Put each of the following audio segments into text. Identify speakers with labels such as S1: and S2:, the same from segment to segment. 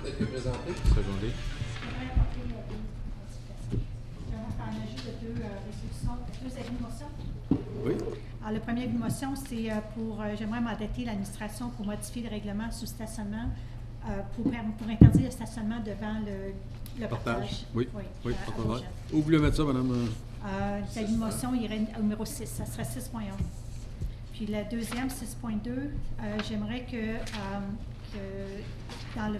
S1: peut-être que présenté.
S2: Secondé.
S3: On a juste deux résolutions, deux avis de motion.
S4: Oui.
S3: Alors, le premier avis de motion, c'est j'aimerais mandater l'administration pour modifier le règlement sous stationnement pour interdire le stationnement devant le partage.
S4: Oui, oui,
S3: à
S4: pas de problème.
S3: Rochelle.
S4: Où vous voulez mettre ça, madame?
S3: L'avis de motion irait au numéro 6, ça serait 6.1. Puis la deuxième, 6.2, j'aimerais que dans la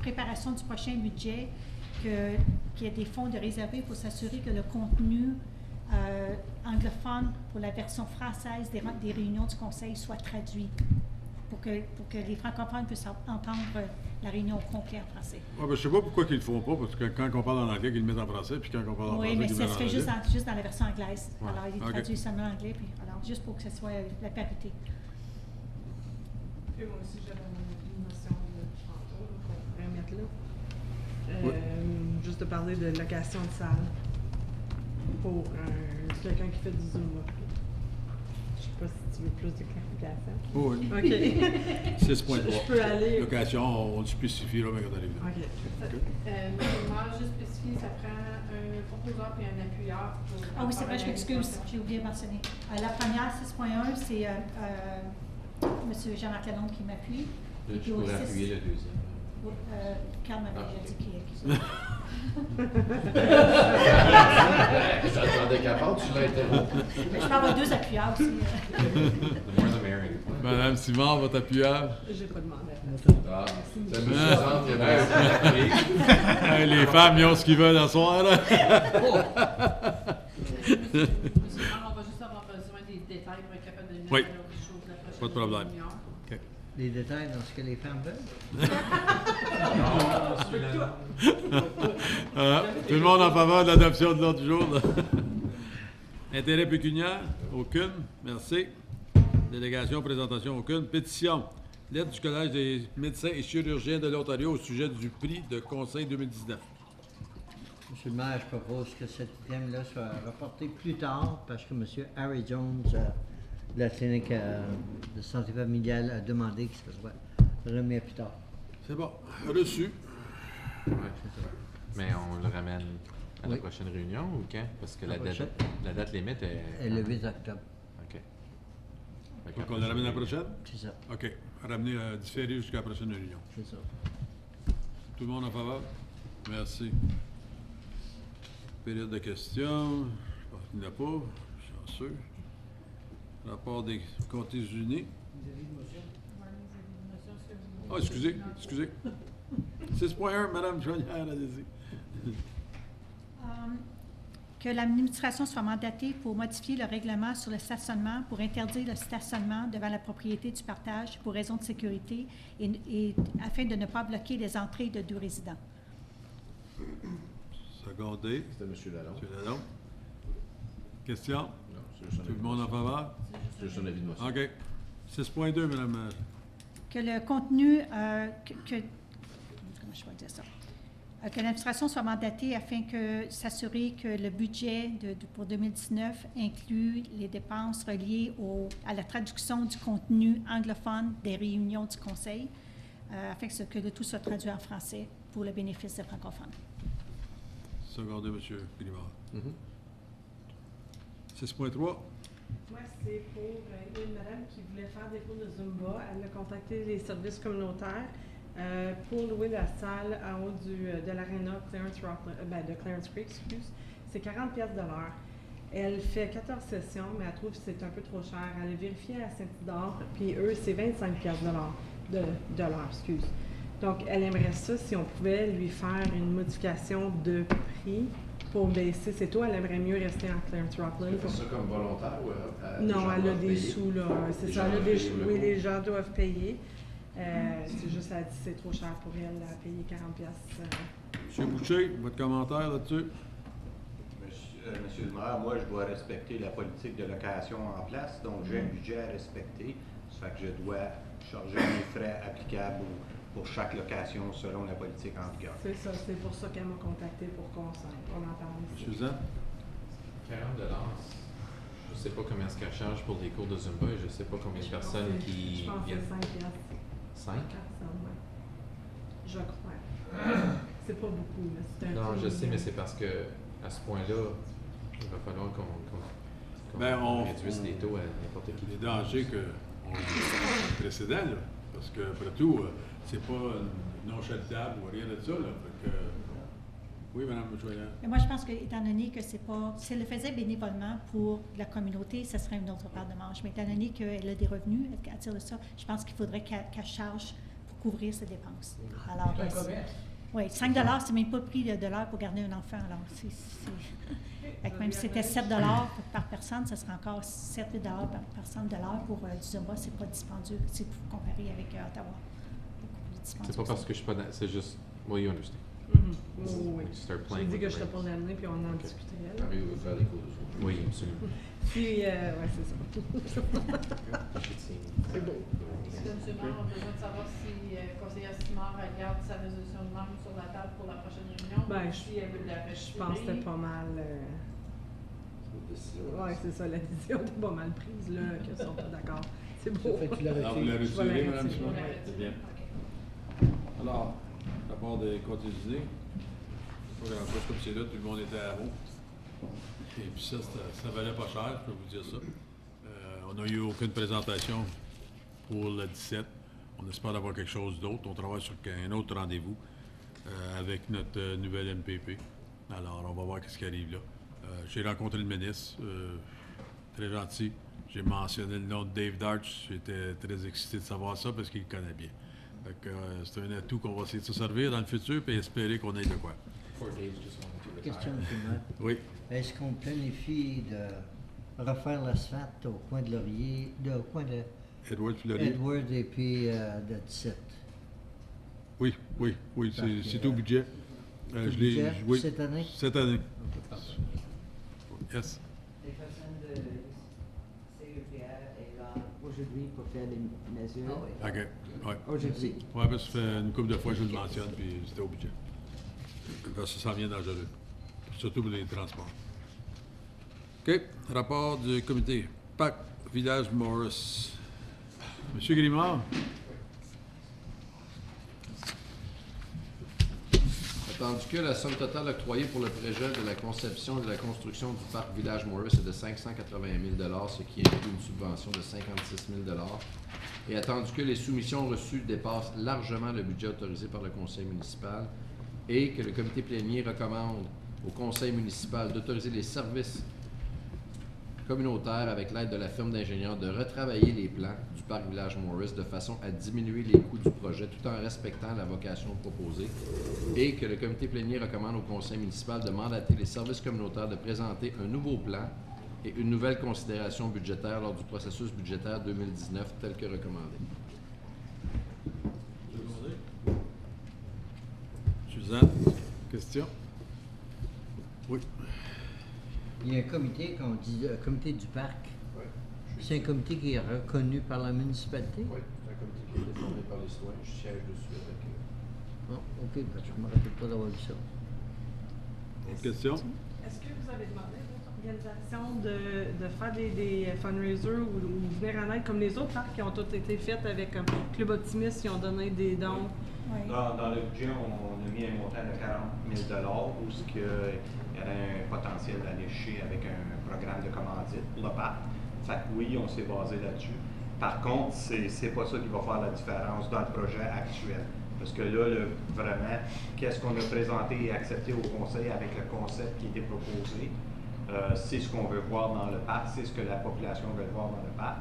S3: préparation du prochain budget, qu'il y ait des fonds de réservés pour s'assurer que le contenu anglophone pour la version française des réunions du Conseil soit traduit pour que les francophones puissent entendre la réunion au complet en français.
S4: Ah, ben, je ne sais pas pourquoi ils ne le font pas, parce que quand on parle en anglais, ils le mettent en français, puis quand on parle en français,
S3: Oui, mais
S4: ils le
S3: ça
S4: mettent
S3: se
S4: en
S3: fait
S4: anglais.
S3: juste dans la version anglaise.
S2: Ouais.
S3: Alors, ils traduisent seulement en anglais, puis alors, juste pour que ce soit la parité.
S5: Puis moi aussi, j'avais une notion de tantôt qu'on pourrait mettre là. Juste de parler de location de salle pour quelqu'un qui fait du Zumba. Je sais pas si tu veux plus de clarification.
S4: Oh, oui.
S5: OK.
S4: 6.3.
S5: Je peux aller.
S4: Location, on le spécifie là, mais quand on arrive là.
S5: OK.
S6: Moi, juste spécifier, ça prend un proposeur et un appuyeur pour.
S3: Ah oui, c'est vrai, je m'excuse, j'ai oublié de mentionner. La première, 6.1, c'est M. Jean-Marc Lalonde qui m'appuie.
S2: Là, tu pourrais appuyer le deuxième.
S3: Carl m'avait déjà dit qui
S1: J'attendais qu'à part, tu l'as interrompu.
S3: Je peux avoir deux appuyeurs aussi.
S2: The more the merrier.
S4: Madame Simard, votre appuyeur.
S5: J'ai pas demandé.
S1: Ah, c'est M. Suzanne qui avait
S4: Hey, les femmes, ils ont ce qu'ils veulent à soir, là.
S6: Monsieur le maire, on va juste avoir besoin des détails pour être capable de mettre
S4: Oui.
S6: à l'ordre du jour de la prochaine
S4: Pas de problème.
S6: réunion.
S4: OK.
S7: Les détails dans ce que les femmes veulent.
S4: Tout le monde en faveur de l'adoption de l'ordre du jour. Là. Intérêt pécuniaire? Aucune. Merci. Délégation, présentation, aucune. Pétition. Lettre du Collège des médecins et chirurgiens de l'Ontario au sujet du prix de conseil 2019.
S7: Monsieur le maire, je propose que cet item-là soit reporté plus tard parce que M. Harry Jones de la clinique de santé familiale a demandé que ça soit remis à plus tard.
S4: C'est bon. Reçu.
S2: Ouais. Mais on le ramène à la
S7: Oui.
S2: prochaine réunion ou quand? Parce que
S7: La prochaine.
S2: la date limite est.
S7: Et le 8 octobre,
S2: OK.
S4: Donc, on le ramène à la prochaine?
S7: c'est ça.
S4: OK. Ramener, différer jusqu'à la prochaine réunion.
S7: C'est ça.
S4: Tout le monde en faveur? Merci. Période de questions. Je pense qu'il n'y en a pas. Chanceux. Rapport des comtés unis. Ah, excusez. 6.1, Madame Joignard, allez-y.
S3: Que l'administration soit mandatée pour modifier le règlement sur le stationnement pour interdire le stationnement devant la propriété du partage pour raison de sécurité et afin de ne pas bloquer les entrées de deux résidents.
S4: Secondé.
S1: C'était M. Lalonde.
S4: M. Lalonde. Question?
S1: Non, c'est juste un
S4: Tout
S1: avis
S4: le
S1: de
S4: monde en
S1: motion.
S4: faveur?
S1: C'est juste un avis de motion.
S4: OK. 6.2, Madame.
S3: Que le contenu, comment je vais dire ça? Que l'administration soit mandatée afin que s'assurer que le budget pour 2019 inclut les dépenses reliées à la traduction du contenu anglophone des réunions du Conseil, afin que le tout soit traduit en français pour le bénéfice des francophones.
S4: Secondé, M. Guillemard.
S1: Mhm.
S4: 6.3.
S5: Moi, c'est pour une madame qui voulait faire des cours de Zumba. Elle a contacté les services communautaires pour louer la salle en haut de l'aréna de Clarence Creek, excuse. C'est 40$ de l'heure. Elle fait 14 sessions, mais elle trouve que c'est un peu trop cher. Elle a vérifié à Saint-Isidore, puis eux, c'est 25$ de l'heure, excuse. Donc, elle aimerait ça si on pouvait lui faire une modification de prix pour baisser. C'est tout, elle aimerait mieux rester en Clarence Rockland.
S1: Elle fait ça comme volontaire ou
S5: Non, elle a des
S1: payer?
S5: sous, là. C'est
S1: Les
S5: ça,
S1: gens
S5: elle a
S1: doivent
S5: des
S1: payer
S5: sous.
S1: le
S5: Oui,
S1: cours.
S5: les gens doivent payer. C'est juste, elle dit que c'est trop cher pour elle, elle a payé 40$.
S4: M. Boucher, votre commentaire là-dessus?
S8: Monsieur le maire, moi, je dois respecter la politique de location en place, donc j'ai un budget à respecter. Ça fait que je dois charger les frais applicables pour chaque location selon la politique en vigueur.
S5: C'est ça, c'est pour ça qu'elle m'a contacté pour qu'on en parle ici.
S4: Suzanne?
S2: 40$. Je sais pas combien est-ce qu'elle charge pour des cours de Zumba et je sais pas combien de personnes qui
S5: Je pense que
S2: viennent.
S5: c'est 5$.
S2: 5?
S5: Personnes, ouais. Je crois. C'est pas beaucoup, mais c'est un
S2: Non,
S5: petit
S2: je sais,
S5: million.
S2: mais c'est parce que à ce point-là, il va falloir qu'on
S4: Ben, on
S2: réduise les taux à n'importe qui.
S4: Les dangers qu'on a précédents, là. Parce que, après tout, c'est pas non charitable ou rien de ça, là. Fait que, oui, Mme Joyard.
S3: Mais moi, je pense que, étant donné que c'est pas, si elle le faisait bénévolement pour la communauté, ce serait une autre part de manche. Mais étant donné qu'elle a des revenus, elle tire de ça, je pense qu'il faudrait qu'elle charge pour couvrir ses dépenses. Alors, oui, 5 $, c'est même pas le prix de l'heure pour garder un enfant. Alors, fait que même si c'était 7 $ par personne, ce serait encore 7-8 $ par personne de l'heure pour du Zumba. C'est pas dispendieux, c'est pour comparer avec Ottawa. Beaucoup plus dispendieux.
S2: C'est pas parce que je suis pas dans... C'est juste... Well, you understand.
S5: Oui, oui.
S2: You start
S5: J'ai
S2: playing
S5: dit
S2: with
S5: que
S2: the
S5: je serais
S2: reins.
S5: pour l'amener, puis on en discuterait. là.
S1: Mario veut faire des cours de Zumba.
S2: Oui, absolument.
S5: Puis, ouais, c'est ça. C'est beau.
S6: Est-ce que M. Maire a besoin de savoir si conseillère Simard regarde sa résolution de membre sur la table pour la prochaine réunion?
S5: Ben,
S6: ou si elle veut la
S5: Je pense que c'était pas mal.
S1: C'est une décision.
S5: Ouais, c'est ça, la décision était pas mal prise, là, qu'ils sont pas d'accord. C'est beau.
S7: Ça fait que tu l'as
S4: Alors, vous la
S7: retiré.
S5: Je vais la
S4: retirez, Mme
S5: retirer.
S4: Simon?
S6: Ouais.
S4: C'est bien.
S6: OK.
S4: Alors, rapport des comptes des idées. Pas grand-chose comme c'est là, tout le monde était à vous. Et puis ça valait pas cher, je peux vous dire ça. On n'a eu aucune présentation pour le 17. On espère avoir quelque chose d'autre. On travaille sur un autre rendez-vous avec notre nouvelle MPP. Alors, on va voir ce qui arrive là. J'ai rencontré le ministre, très gentil. J'ai mentionné le nom de Dave Darch. J'étais très excité de savoir ça parce qu'il le connaît bien. Donc, c'est un atout qu'on va essayer de se servir dans le futur et espérer qu'on ait de quoi.
S1: 4 days just wanted to retire.
S7: Question, M. le maire.
S4: Oui.
S7: Est-ce qu'on planifie de refaire l'asphalte au coin de Laurier, au coin de
S4: Edward Fleury.
S7: Edward et puis de 17?
S4: Oui, c'est au budget.
S7: Au
S4: Je l'ai,
S7: budget
S4: oui,
S7: cette année?
S4: cette année. Yes.
S9: Les personnes de CEPR est là aujourd'hui pour faire des mesures.
S7: Ah oui.
S4: OK. Ouais.
S9: Aujourd'hui.
S4: Ouais, parce que ça fait une couple de fois que je le mentionne, puis c'était au budget. Parce que ça s'en vient dangereux. Surtout pour les transports. OK. Rapport du comité. PAC, Village Morris. Monsieur Grimard?
S1: Attendu que la somme totale octroyée pour le projet de la conception et de la construction du parc Village Morris est de 580 000 ce qui inclut une subvention de 56 000 et attendu que les soumissions reçues dépassent largement le budget autorisé par le conseil municipal et que le comité plénier recommande au conseil municipal d'autoriser les services communautaires avec l'aide de la firme d'ingénieurs de retravailler les plans du parc Village Morris de façon à diminuer les coûts du projet tout en respectant la vocation proposée et que le comité plénier recommande au conseil municipal de mandater les services communautaires de présenter un nouveau plan et une nouvelle considération budgétaire lors du processus budgétaire 2019 tel que recommandé.
S4: Suzanne, question? Oui.
S7: Il y a un comité, qu'on dit, un comité du parc.
S1: Oui.
S7: C'est un comité qui est reconnu par la municipalité?
S1: Oui, c'est un comité qui a été formé par les citoyens. Je siège dessus avec
S7: Ah, OK, parce que je ne me rappelle pas d'avoir vu ça.
S4: Autre question?
S5: Est-ce que vous avez demandé à votre organisation de faire des fundraisers ou venir en aide comme les autres parcs qui ont tous été faits avec Club Optimiste, qui ont donné des dons?
S3: Oui.
S8: Dans le budget, on a mis un montant de 40 000 où il y avait un potentiel d'aller chier avec un programme de commandite pour le parc. Fait que oui, on s'est basé là-dessus. Par contre, c'est pas ça qui va faire la différence dans le projet actuel. Parce que là, vraiment, qu'est-ce qu'on a présenté et accepté au conseil avec le concept qui était proposé, c'est ce qu'on veut voir dans le parc, c'est ce que la population veut voir dans le parc.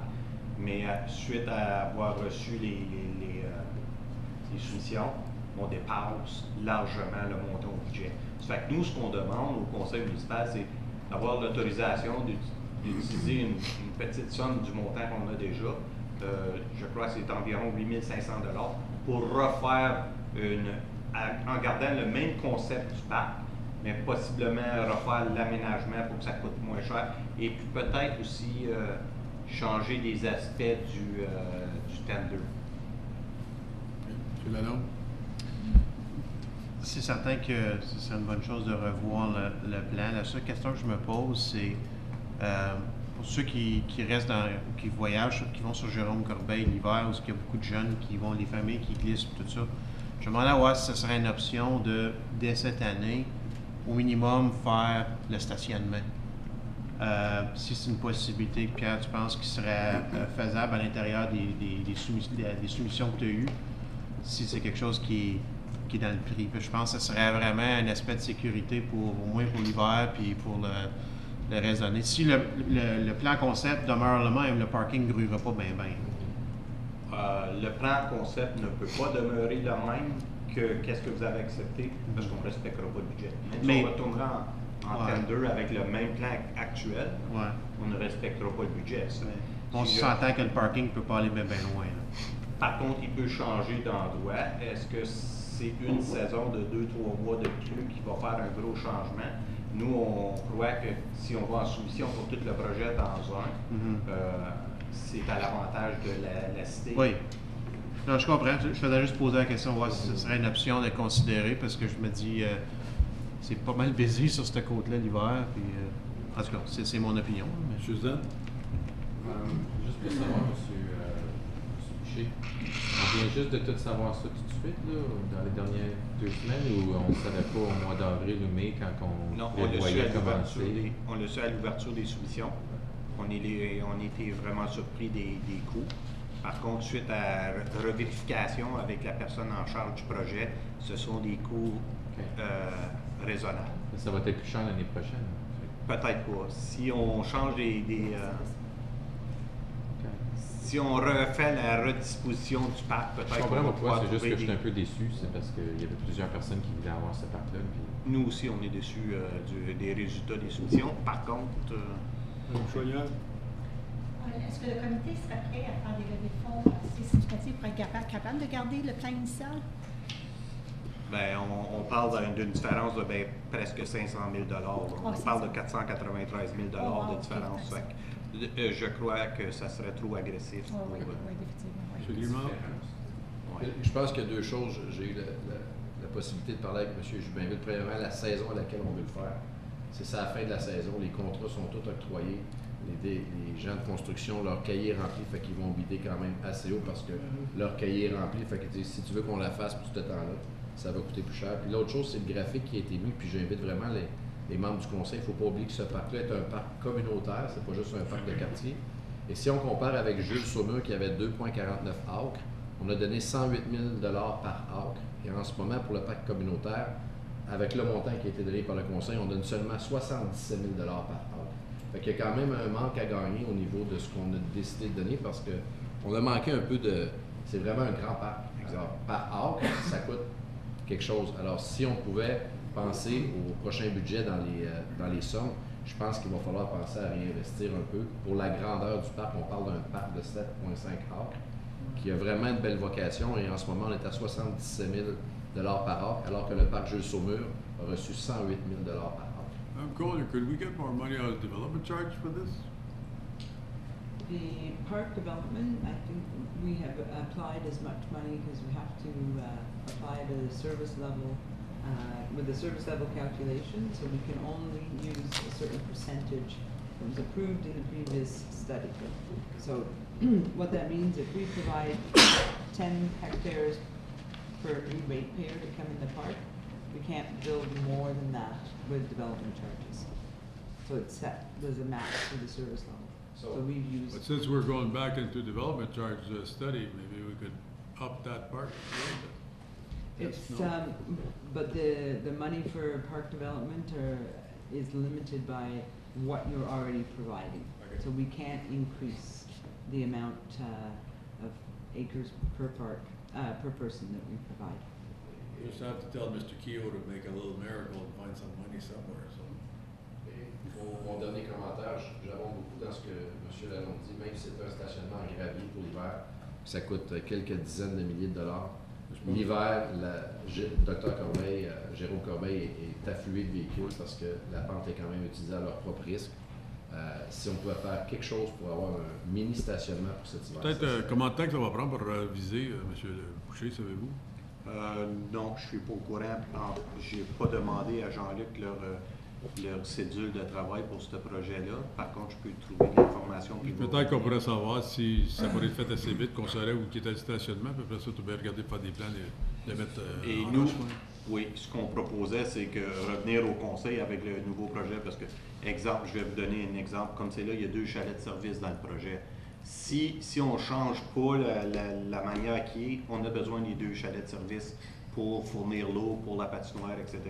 S8: Mais suite à avoir reçu les soumissions, on dépasse largement le montant au budget. Ça fait que nous, ce qu'on demande au conseil municipal, c'est d'avoir l'autorisation d'utiliser une petite somme du montant qu'on a déjà. Je crois que c'est environ 8 500 $ pour refaire en gardant le même concept du parc, mais possiblement refaire l'aménagement pour que ça coûte moins cher. Et puis peut-être aussi changer des aspects du tender.
S4: M. Lalonde?
S10: C'est certain que c'est une bonne chose de revoir le plan. La seule question que je me pose, c'est pour ceux qui restent qui voyagent, qui vont sur Jérôme Corbeil l'hiver, où il y a beaucoup de jeunes qui vont, les familles qui glissent, tout ça, Je me demandais à voir si ce serait une option de, dès cette année, au minimum, faire le stationnement. Si c'est une possibilité, Pierre, tu penses qu'il serait faisable à l'intérieur des soumissions que tu as eues, si c'est quelque chose qui est dans le prix. Puis je pense que ce serait vraiment un aspect de sécurité au moins pour l'hiver puis pour le reste de l'année. Si le plan concept demeure le même, le parking ne grouillera pas bien.
S8: Le plan concept ne peut pas demeurer le même que qu'est-ce que vous avez accepté, parce qu'on ne respectera pas le budget. Même si on retournera en tender avec le même plan actuel, on ne respectera pas le budget.
S10: On s'entend que le parking ne peut pas aller bien loin. Là.
S8: Par contre, il peut changer d'endroit. Est-ce que c'est une saison de 2-3 mois de plus qui va faire un gros changement? Nous, on croit que si on va en soumission pour tout le projet dans c'est à l'avantage de la cité.
S10: Oui. Non, je comprends. Je faisais juste poser la question, voir si ce serait une option de considérer, parce que je me dis, c'est pas mal busy sur cette côte-là l'hiver. Puis, en tout cas, c'est mon opinion. Mais...
S4: Suzanne?
S2: Juste pour savoir, M. Boucher, on vient juste de tout savoir ça tout de suite, là, dans les dernières 2 semaines, ou on ne savait pas au mois d'avril ou mai quand on voyait commencer?
S8: On l'a su à l'ouverture des soumissions. On était vraiment surpris des coûts. Par contre, suite à revérification avec la personne en charge du projet, ce sont des coûts raisonnables.
S2: Ça va être plus cher l'année prochaine?
S8: Peut-être pas. Si on change si on refait la redisposition du parc, peut-être.
S2: Je comprends pourquoi, c'est juste que je suis un peu déçu, c'est parce qu'il y avait plusieurs personnes qui voulaient avoir ce parc-là. Puis...
S8: Nous aussi, on est déçus des résultats des soumissions. Par contre...
S3: Est-ce que le comité serait prêt à faire des levées de fonds assez significatives pour être capable de garder le plan initial?
S8: Bien, on parle d'une différence de presque 500 000 On parle de 493 000 de différence. Je crois que ça serait trop agressif.
S3: Oui, définitivement.
S1: Je pense qu'il y a 2 choses. J'ai eu la possibilité de parler avec M. Jubinville. Premièrement, la saison à laquelle on veut le faire. C'est à la fin de la saison. Les contrats sont tous octroyés. Les gens de construction, leur cahier est rempli, fait qu'ils vont bider quand même assez haut parce que leur cahier est rempli. Fait que si tu veux qu'on la fasse pour ce temps-là, ça va coûter plus cher. Puis l'autre chose, c'est le graphique qui a été mis. Puis j'invite vraiment les membres du conseil. Il ne faut pas oublier que ce parc-là est un parc communautaire, c'est pas juste un parc de quartier. Et si on compare avec Jules Saumur qui avait 2,49 acres, on a donné 108 000 par acre. Et en ce moment, pour le parc communautaire, avec le montant qui a été donné par le conseil, on donne seulement 77 000 par acre. Fait qu'il y a quand même un manque à gagner au niveau de ce qu'on a décidé de donner parce qu'on a manqué un peu de... C'est vraiment un grand parc. Alors, par acre, ça coûte quelque chose. Alors, si on pouvait penser au prochain budget dans les sommes, je pense qu'il va falloir penser à réinvestir un peu. Pour la grandeur du parc, on parle d'un parc de 7,5 acres qui a vraiment une belle vocation et en ce moment, on est à 77 000 par acre alors que le parc Jules Saumur a reçu 108 000 par acre.
S4: Collier, could we get more money out of development charge for this?
S9: The park development, I think we have applied as much money because we have to apply the service level with the service level calculation, so we can only use a certain percentage that was approved in the previous study. So what that means, if we provide 10 hectares per new ratepayer to come in the park, we can't build more than that with development charges. So it's set, there's a max for the service level. So we've used...
S4: But since we're going back into development charge study, maybe we could up that part a little bit.
S9: It's,
S4: No?
S9: but the money for park development is limited by what you're already providing.
S4: Okay.
S9: So we can't increase the amount of acres per park, per person that we provide.
S4: You just have to tell Mr. Keogh to make a little miracle and find some money somewhere, so.
S1: Mon dernier commentaire, j'abonde beaucoup dans ce que M. Lalonde dit, même si c'est un stationnement en gravier pour l'hiver, ça coûte quelques dizaines de milliers de dollars. L'hiver, Dr. Corbeil, Jérôme Corbeil est afflué de véhicules parce que la pente est quand même utilisée à leur propre risque. Si on pouvait faire quelque chose pour avoir un mini stationnement pour cet hiver.
S4: Peut-être combien de temps que ça va prendre pour viser, M. Boucher, savez-vous?
S8: Non, je ne suis pas au courant. Je n'ai pas demandé à Jean-Luc leur cédule de travail pour ce projet-là. Par contre, je peux trouver de l'information. puis
S4: Peut-être qu'on pourrait savoir si ça pourrait être fait assez vite, qu'on saurait où était le stationnement, puis après ça, tu peux regarder faire des plans, de mettre
S8: Et
S4: en
S8: nous,
S4: roche, quoi.
S8: oui, ce qu'on proposait, c'est que revenir au conseil avec le nouveau projet, parce que, exemple, je vais vous donner un exemple, comme c'est là, il y a 2 chalets de service dans le projet. Si on ne change pas la manière qui est, on a besoin des 2 chalets de service pour fournir l'eau, pour la patinoire, etc.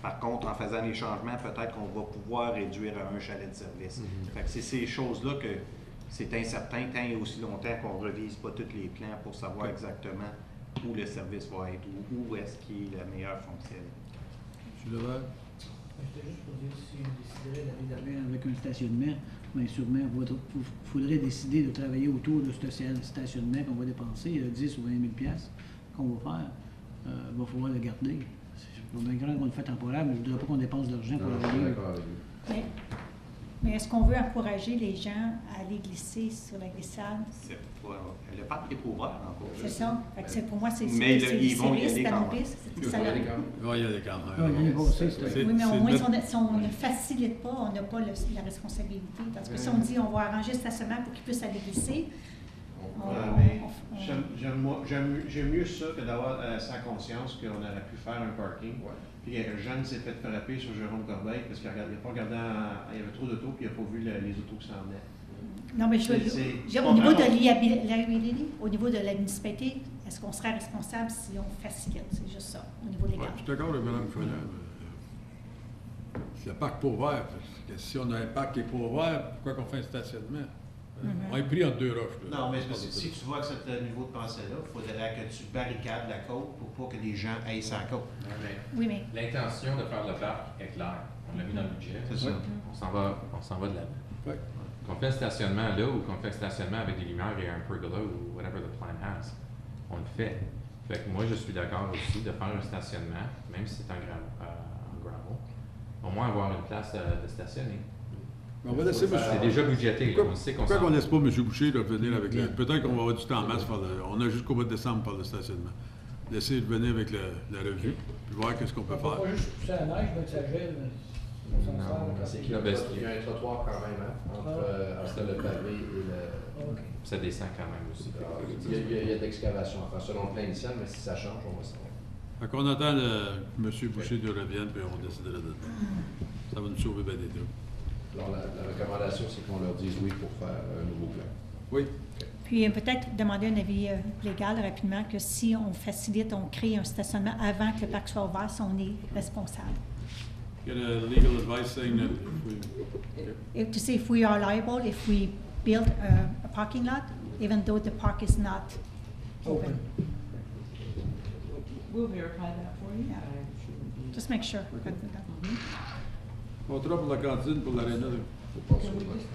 S8: Par contre, en faisant les changements, peut-être qu'on va pouvoir réduire à 1 chalet de service. Fait que c'est ces choses-là que c'est incertain tant et aussi longtemps qu'on ne revise pas tous les plans pour savoir exactement où le service va être, où est-ce qu'il est la meilleure fonctionnalité.
S4: M. Levert?
S11: J'étais juste pour dire, si on déciderait d'aller d'avant avec un stationnement, bien sûrement, il faudrait décider de travailler autour de ce stationnement qu'on va dépenser, 10 ou 20 000 $ qu'on va faire. Il va falloir le garder. C'est bien grand qu'on le fait temporaire, mais je ne voudrais pas qu'on dépense de l'argent pour
S1: Non,
S11: le
S1: je suis
S11: garder.
S1: d'accord avec vous.
S3: Mais est-ce qu'on veut encourager les gens à aller glisser sur la glissade?
S8: C'est pas, le parc n'est pas ouvert encore.
S3: C'est ça. Fait que pour moi, c'est
S8: Mais
S3: c'est
S8: ils vont y
S3: risque
S8: aller
S3: à
S8: quand
S3: nos
S8: même.
S3: risques.
S1: Il
S3: Ça
S1: faut
S3: leur-
S1: aller quand même.
S4: Oui, il y a des caméras.
S11: Ah, l'année passée, c'était...
S4: C'est-
S3: Oui, mais au
S4: c'est
S3: moins,
S4: notre-
S3: si on ne facilite pas, on n'a pas la responsabilité. Parce que si on dit on va arranger le stationnement pour qu'ils puissent aller glisser, on-
S10: mais
S3: on-
S10: j'aime mieux ça que d'avoir sa conscience qu'on aurait pu faire un parking.
S1: Ouais.
S10: Puis Jeanne s'est fait frapper sur Jérôme Corbeil parce qu'il n'a pas regardé, il y avait trop d'autos puis il n'a pas vu les autos qui s'en venaient.
S3: Non, mais au niveau de liability, au niveau de la municipalité, est-ce qu'on serait responsable si on facilite? C'est juste ça, au niveau
S4: Ouais,
S3: légal.
S4: je suis d'accord avec Mme Follin. C'est le parc pas ouvert. Parce que si on a un parc qui n'est pas ouvert, pourquoi qu'on fait un stationnement? On est pris entre 2 roches. là.
S10: Non, mais c'est parce que si tu vois que ce niveau de pensée-là, il faudrait que tu barricades la côte pour pas que les gens aillent sa côte.
S3: Oui, mais
S2: L'intention de faire le parc est claire. On l'a mis dans le budget.
S10: C'est ça.
S2: On s'en va de l'avant.
S4: Ouais.
S2: Qu'on fait un stationnement là ou qu'on fait un stationnement avec des lumières et un pergola ou whatever the plan has, on le fait. Fait que moi, je suis d'accord aussi de faire un stationnement, même si c'est en gravel, au moins avoir une place de stationner.
S4: On va laisser M.
S2: C'est déjà budgété, là. On sait qu'on
S4: Pourquoi
S2: s'en
S4: qu'on
S2: va.
S4: laisse pas M. Boucher là, venir avec le... Peut-être qu'on va avoir du temps en masse. On a jusqu'au mois de décembre pour le stationnement. Laisser venir avec la revue, puis voir qu'est-ce qu'on peut
S11: On
S4: faire.
S11: va pas juste pousser la neige, que ça gèle. On s'en
S2: Non,
S11: sert, là.
S1: C'est qu'il y
S2: Là,
S1: a
S2: ben,
S1: il y a un trottoir quand même, hein, entre le pavé et le...
S11: OK.
S2: Ça descend quand même aussi.
S1: Il y a de l'excavation à faire selon le plan initial, mais si ça change, on va savoir.
S4: Fait qu'on attend M. Boucher de revienne, puis on décidera de ça va nous sauver bien des trucs.
S1: Alors, la recommandation, c'est qu'on leur dise oui pour faire un nouveau plan.
S4: Oui.
S3: puis peut-être demander un avis légal rapidement que si on facilite, on crée un stationnement avant que le parc soit ouvert, si on est responsable.
S4: Get a legal advice saying that if we...
S3: To say if we are liable, if we build a parking lot, even though the park is not open.
S9: We'll verify that for you.
S3: Yeah.
S9: I shouldn't be-
S3: Just make sure.
S4: Contrat pour la cantine pour l'aréna. de-
S1: Faut pas
S9: Can we
S1: sur-
S9: just-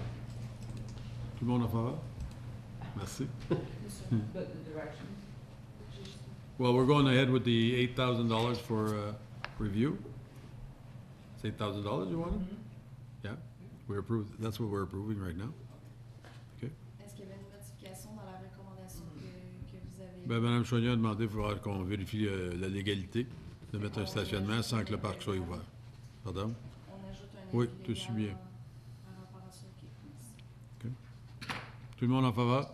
S4: Tout le monde en faveur? Merci.
S9: But the directions?
S4: Well, we're going ahead with the $8,000 for review. It's $8,000 you wanted? Yeah, we approved, that's what we're approving right now. Okay.
S6: Est-ce qu'il y avait une modification dans la recommandation que vous avez?
S4: Ben, Mme Chagnon a demandé qu'on vérifie la légalité de mettre un stationnement sans que le parc soit ouvert. Pardon?
S6: On ajoute un
S4: Oui,
S6: avis
S4: tout suit bien.
S6: légal par rapport à ça. OK, merci.
S4: Tout le monde en faveur?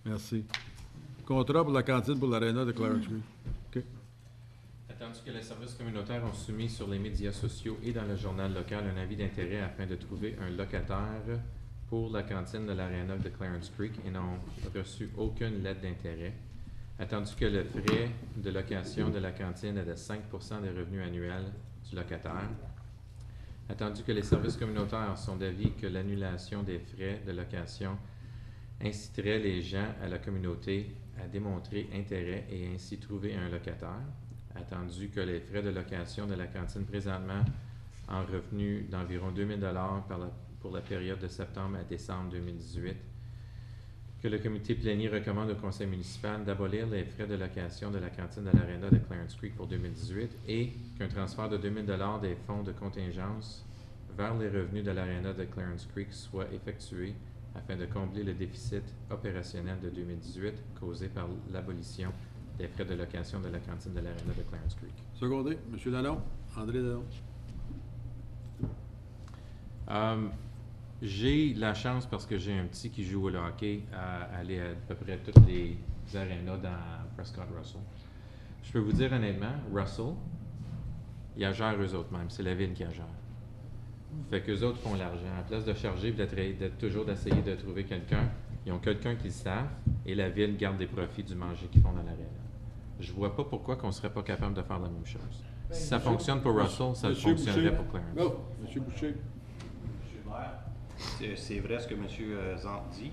S4: Merci. Contrat pour la cantine pour l'aréna de Clarence Creek. OK.
S2: Attendu que les services communautaires ont soumis sur les médias sociaux et dans le journal local un avis d'intérêt afin de trouver un locataire pour la cantine de l'aréna de Clarence Creek et n'ont reçu aucune lettre d'intérêt. Attendu que le frais de location de la cantine est de 5 des revenus annuels du locataire. Attendu que les services communautaires sont d'avis que l'annulation des frais de location inciterait les gens à la communauté à démontrer intérêt et ainsi trouver un locataire. Attendu que les frais de location de la cantine présentement en revenus d'environ 2 000 pour la période de septembre à décembre 2018, que le comité plénier recommande au conseil municipal d'abolir les frais de location de la cantine de l'aréna de Clarence Creek pour 2018 et qu'un transfert de 2 000 des fonds de contingence vers les revenus de l'aréna de Clarence Creek soit effectué afin de combler le déficit opérationnel de 2018 causé par l'abolition des frais de location de la cantine de l'aréna de Clarence Creek.
S4: Secondé, M. Lalonde, André Lalonde.
S2: J'ai la chance, parce que j'ai un petit qui joue au hockey, à aller à peu près toutes les arénas dans Prescott Russell. Je peux vous dire honnêtement, Russell, ils gèrent eux autres même. C'est la ville qui gère. Fait qu'eux autres font l'argent. À place de charger et toujours d'essayer de trouver quelqu'un, ils ont quelqu'un qui le savent et la ville garde des profits du manger qu'ils font dans l'aréna. Je vois pas pourquoi qu'on serait pas capable de faire la même chose. Si ça fonctionne pour Russell, ça fonctionnerait pour Clarence.
S4: Non, M. Boucher.
S8: Monsieur le maire, c'est vrai ce que M. Zant dit.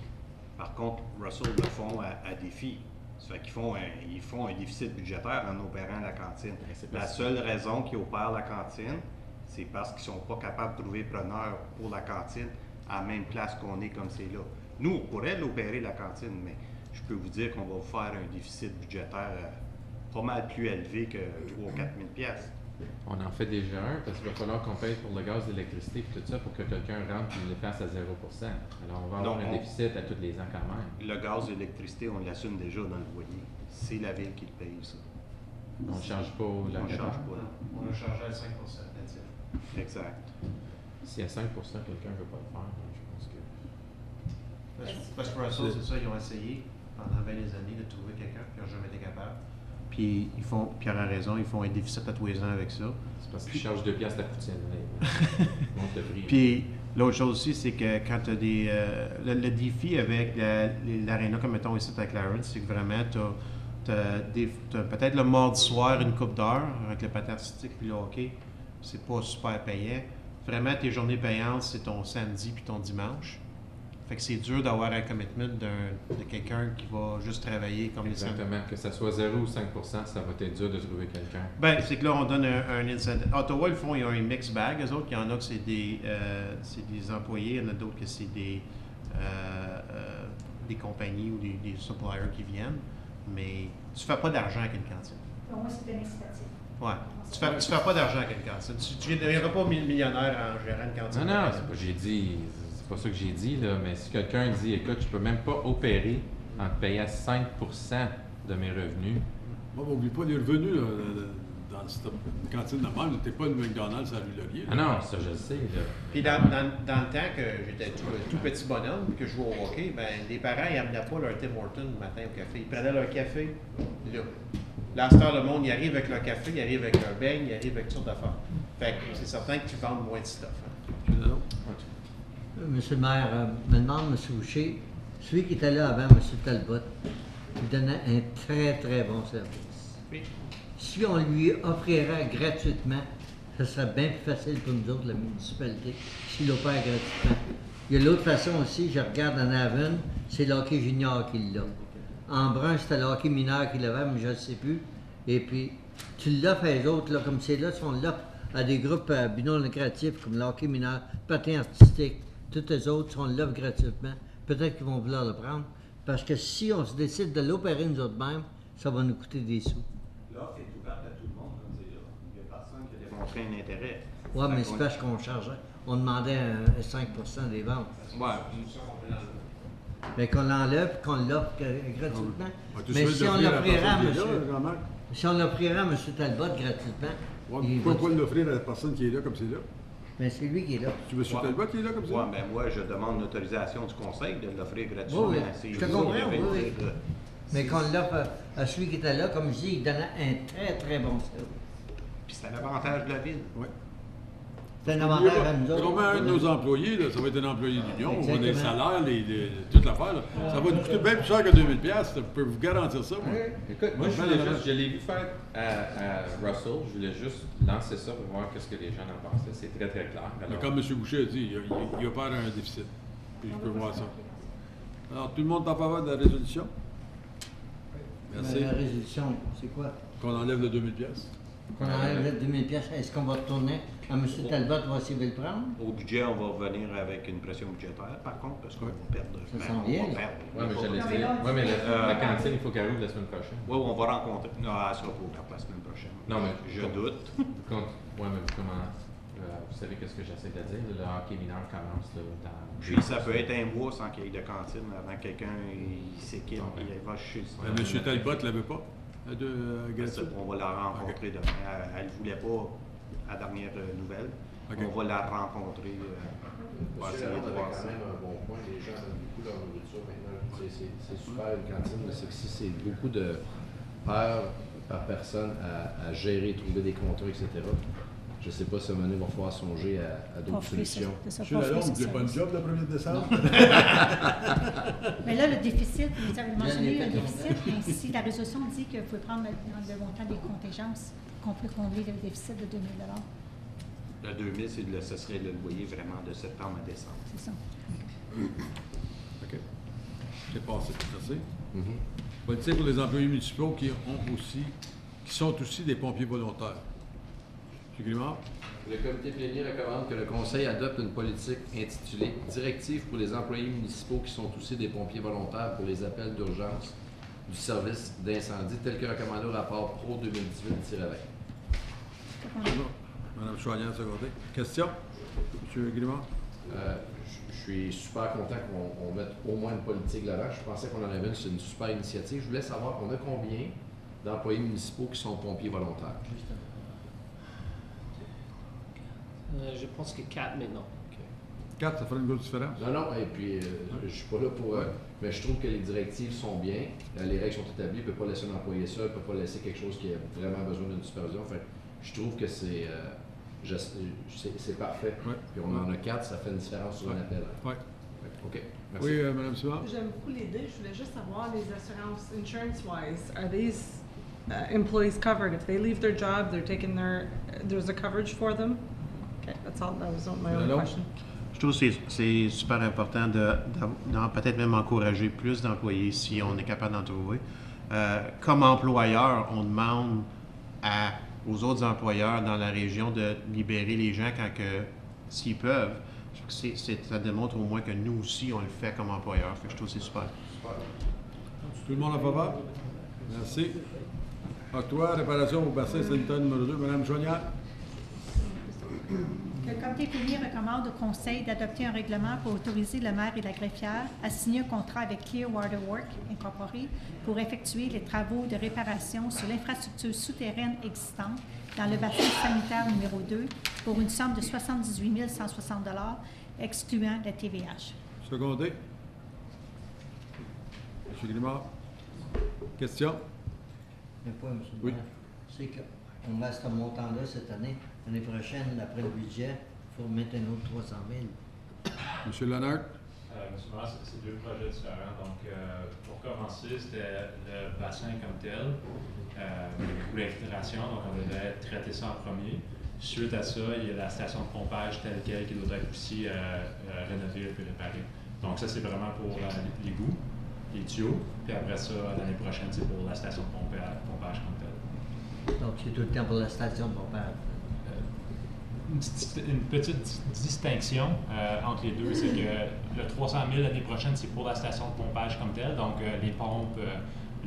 S8: Par contre, Russell le font à défi. Ça fait qu'ils font un déficit budgétaire en opérant la cantine. La seule raison qu'ils opèrent la cantine, c'est parce qu'ils ne sont pas capables de trouver preneur pour la cantine à la même place qu'on est comme c'est là. Nous, on pourrait l'opérer la cantine, mais je peux vous dire qu'on va vous faire un déficit budgétaire pas mal plus élevé que 3 000 ou 4 000 piastres.
S2: On en fait déjà un, parce qu'il va falloir qu'on paye pour le gaz, l'électricité et tout ça pour que quelqu'un rentre et le fasse à 0%. Alors, on va avoir un déficit à tous les ans quand même.
S8: Le gaz et l'électricité, on l'assume déjà dans le loyer. C'est la ville qui le paye, ça.
S2: On ne change pas la
S8: On ne change pas.
S10: On a chargé à 5 là-dessus.
S8: Exact.
S2: Si à 5 quelqu'un ne veut pas le faire, je pense que...
S10: Parce que Russell, c'est ça, ils ont essayé pendant bien des années de trouver quelqu'un, puis ils n'ont jamais été capables. Puis Pierre a raison, ils font un déficit à tous les ans avec ça.
S2: C'est parce qu'ils chargent 2 piastres la poutine. Monte le prix.
S10: Puis l'autre chose aussi, c'est que quand tu as des... le défi avec l'aréna, comme mettons ici à Clarence, c'est que vraiment tu as peut-être le mardi soir une coupe d'heure avec le patin artistique puis le hockey. C'est pas super payant. Vraiment, tes journées payantes, c'est ton samedi puis ton dimanche. Fait que c'est dur d'avoir un commitment de quelqu'un qui va juste travailler comme
S2: exactement. Que ça soit 0 ou 5 ça va être dur de trouver quelqu'un.
S10: Ben, c'est que là, on donne un incentive. Ottawa, ils font, ils ont un mix bag, eux autres. Il y en a que c'est des employés, il y en a d'autres que c'est des compagnies ou des suppliers qui viennent. Mais tu fais pas d'argent avec une cantine.
S3: Pour moi, c'est une initiative.
S10: Ouais. Tu fais pas d'argent avec une cantine. Tu ne deviendras pas millionnaire en gérant une cantine.
S2: Non, c'est pas j'ai dit. C'est pas ça que j'ai dit, là, mais si quelqu'un dit, écoute, je peux même pas opérer en te payant 5 de mes revenus.
S4: Bon, n'oublie pas les revenus là, dans cette cantine de même. Tu n'es pas une McDonald's à Laurier.
S2: Ah non, ça je le sais. Là.
S10: Puis dans le temps que j'étais tout petit bonhomme que je jouais au hockey, ben, les parents ils n'amenaient pas leur Tim Hortons le matin au café. Ils prenaient leur café là. Là, à cette heure, le monde, il arrive avec leur café, il arrive avec leur beigne, il arrive avec toutes sortes d'affaires. Fait que c'est certain que tu vends moins de stuff. Hein.
S7: Monsieur le maire, me demande, M. Boucher, celui qui était là avant, M. Talbot, il donnait un très, très bon service.
S10: Oui.
S7: Si on lui offrirait gratuitement, ce serait bien plus facile pour nous autres, la municipalité, s'il l'opère gratuitement. Il y a l'autre façon aussi, je regarde en Avon, c'est le hockey junior qui l'a. En brun, c'était le hockey mineur qui l'avait, mais je ne sais plus. Et puis, tu l'offres à eux autres, là, comme c'est là, si on l'offre à des groupes non lucratifs, comme le hockey mineur, patin artistique, tous les autres, si on l'offre gratuitement, peut-être qu'ils vont vouloir le prendre. Parce que si on se décide de l'opérer nous autres mêmes, ça va nous coûter des sous.
S8: L'offre est ouverte à tout le monde. Il n'y a personne qui a démontré un intérêt.
S7: Oui, mais c'est parce qu'on chargeait. On demandait 5 des ventes.
S8: Ouais.
S7: Mais qu'on l'enlève et qu'on l'offre gratuitement.
S4: Mais
S7: si on l'offrirait à M. Si on l'offrirait à M. Talbot gratuitement.
S4: Pourquoi l'offrir à la personne qui est là comme c'est là?
S7: Mais c'est lui qui est là.
S4: C'est M. Talbot qui est là comme ça?
S8: Oui, mais moi, je demande l'autorisation du conseil de l'offrir gratuitement.
S7: Oui, je te comprends, oui. Mais qu'on l'offre à celui qui était là, comme je dis, il donnait un très, très bon service.
S8: Puis c'est un avantage de la ville.
S4: Oui.
S7: C'est un avantage à nous autres.
S4: Comme un de nos employés, là, ça va être un employé d'union, on va des salaires, toute l'affaire. Ça va nous coûter bien plus cher que 2000 $, je peux vous garantir ça. Moi.
S2: Écoute, moi, je l'ai vu faire à Russell, je voulais juste lancer ça pour voir ce que les gens en pensaient. C'est très, très clair. Alors,
S4: mais comme M. Boucher a dit, il a peur un déficit. Puis je peux voir ça. Alors, tout le monde est en faveur de la résolution? Merci.
S7: Mais la résolution, c'est quoi?
S4: Qu'on enlève le 2000 $.
S7: Qu'on enlève le 2000 $, est-ce qu'on va retourner à M. Talbot, va essayer de le prendre?
S8: Au budget, on va revenir avec une pression budgétaire, par contre, parce qu'on va perdre.
S7: Ça s'en vient.
S2: Oui, mais j'allais dire. Oui, mais la cantine, il faut qu'elle ouvre la semaine prochaine.
S8: Oui, on va rencontrer. Non, elle sera pas ouverte la semaine prochaine.
S2: Non, mais
S8: je doute.
S2: Oui, mais comment. Vous savez qu'est-ce que j'essaie de dire? Le hockey mineur commence dans.
S8: Puis ça peut être un mois sans qu'il y ait de cantine avant que quelqu'un s'équipe et il va chez
S4: M. Talbot ne l'avait pas?
S8: On va la rencontrer demain. Elle ne voulait pas à la dernière nouvelle. Okay. On va la rencontrer
S10: on va
S1: Monsieur
S10: essayer
S1: Lalonde
S10: de
S1: avait
S10: voir
S1: quand
S10: ça.
S1: même un bon point. Les gens aiment beaucoup leur nourriture maintenant. C'est super une cantine, mais c'est que si c'est beaucoup de heures par personne à gérer, trouver des contrats, etc. Je ne sais pas si à un moment donné, il va falloir songer à d'autres
S3: Offrir
S1: solutions.
S3: ça,
S4: Monsieur
S3: offrir
S4: Lalonde,
S3: ce
S4: vous n'avez pas une
S3: service.
S4: job le 1er décembre?
S3: Mais là, le déficit, vous avez mentionné
S7: Bien,
S3: un
S7: bien.
S3: déficit, mais si la résolution dit que vous pouvez prendre le montant des contingences, qu'on peut combler le déficit de 2 000
S8: Le 2000, ce serait le loyer vraiment de septembre à décembre.
S3: c'est ça.
S4: OK. C'est passé. Merci.
S1: Mhm.
S4: Politique pour les employés municipaux qui sont aussi des pompiers volontaires. M. Grimard?
S1: Le comité plénier recommande que le Conseil adopte une politique intitulée « Directive pour les employés municipaux qui sont aussi des pompiers volontaires pour les appels d'urgence du service d'incendie, tel que recommandé au rapport Pro 2018-20.
S4: Mme Chouanière, secondé. Question? M. Grimard?
S1: Je suis super content qu'on mette au moins une politique là-dedans. Je pensais qu'on en avait une, c'est une super initiative. Je voulais savoir, on a combien d'employés municipaux qui sont pompiers volontaires?
S12: Je pense que 4 maintenant.
S4: 4, ça ferait une grosse différence.
S1: Non, non, et puis je suis pas là pour... mais je trouve que les directives sont bien, les règles sont établies, on ne peut pas laisser un employé seul, on ne peut pas laisser quelque chose qui a vraiment besoin d'une supervision. Fait, je trouve que c'est parfait.
S4: Ouais.
S1: Puis on en a 4, ça fait une différence sur un appel.
S4: Oui.
S1: OK, merci.
S4: Oui, Mme Simard?
S5: J'aime beaucoup l'idée. Je voulais juste savoir les assurances, insurance-wise, are these employees covered? If they leave their job, there's a coverage for them? Okay, that's all. That was my only
S4: Hello?
S5: question.
S10: Je trouve que c'est super important de peut-être même encourager plus d'employés si on est capable d'en trouver. Comme employeur, on demande aux autres employeurs dans la région de libérer les gens s'ils peuvent. Je trouve que ça démontre au moins que nous aussi, on le fait comme employeur. Fait que je trouve que c'est super.
S4: Tout le monde en faveur? Merci. Octroi, réparation au bassin sanitaire numéro 2. Mme Chouanière?
S3: Le comité plénier recommande au Conseil d'adopter un règlement pour autoriser le maire et la greffière à signer un contrat avec Clearwater Work Incorporated pour effectuer les travaux de réparation sur l'infrastructure souterraine existante dans le bassin sanitaire numéro 2 pour une somme de 78 160 $, excluant la TVH.
S4: Secondé. M. Grimard? Question?
S7: Un point, M.
S4: Oui.
S7: le maire. C'est qu'on a ce montant-là cette année. L'année prochaine, après le budget, il faut mettre un autre 300 000.
S4: M. Leonard?
S13: Monsieur le maire, c'est deux projets différents. Donc, pour commencer, c'était le bassin comme tel, ou l'infiltration. Donc, on devait traiter ça en premier. Suite à ça, il y a la station de pompage telle quelle qui doit être aussi rénovée et réparée. Donc, ça, c'est vraiment pour l'égout, les tuyaux. Puis après ça, l'année prochaine, c'est pour la station de pompage comme telle.
S7: Donc, c'est tout le temps pour la station de pompage.
S13: Une petite distinction entre les deux, c'est que le 300 000 l'année prochaine, c'est pour la station de pompage comme telle, donc les pompes,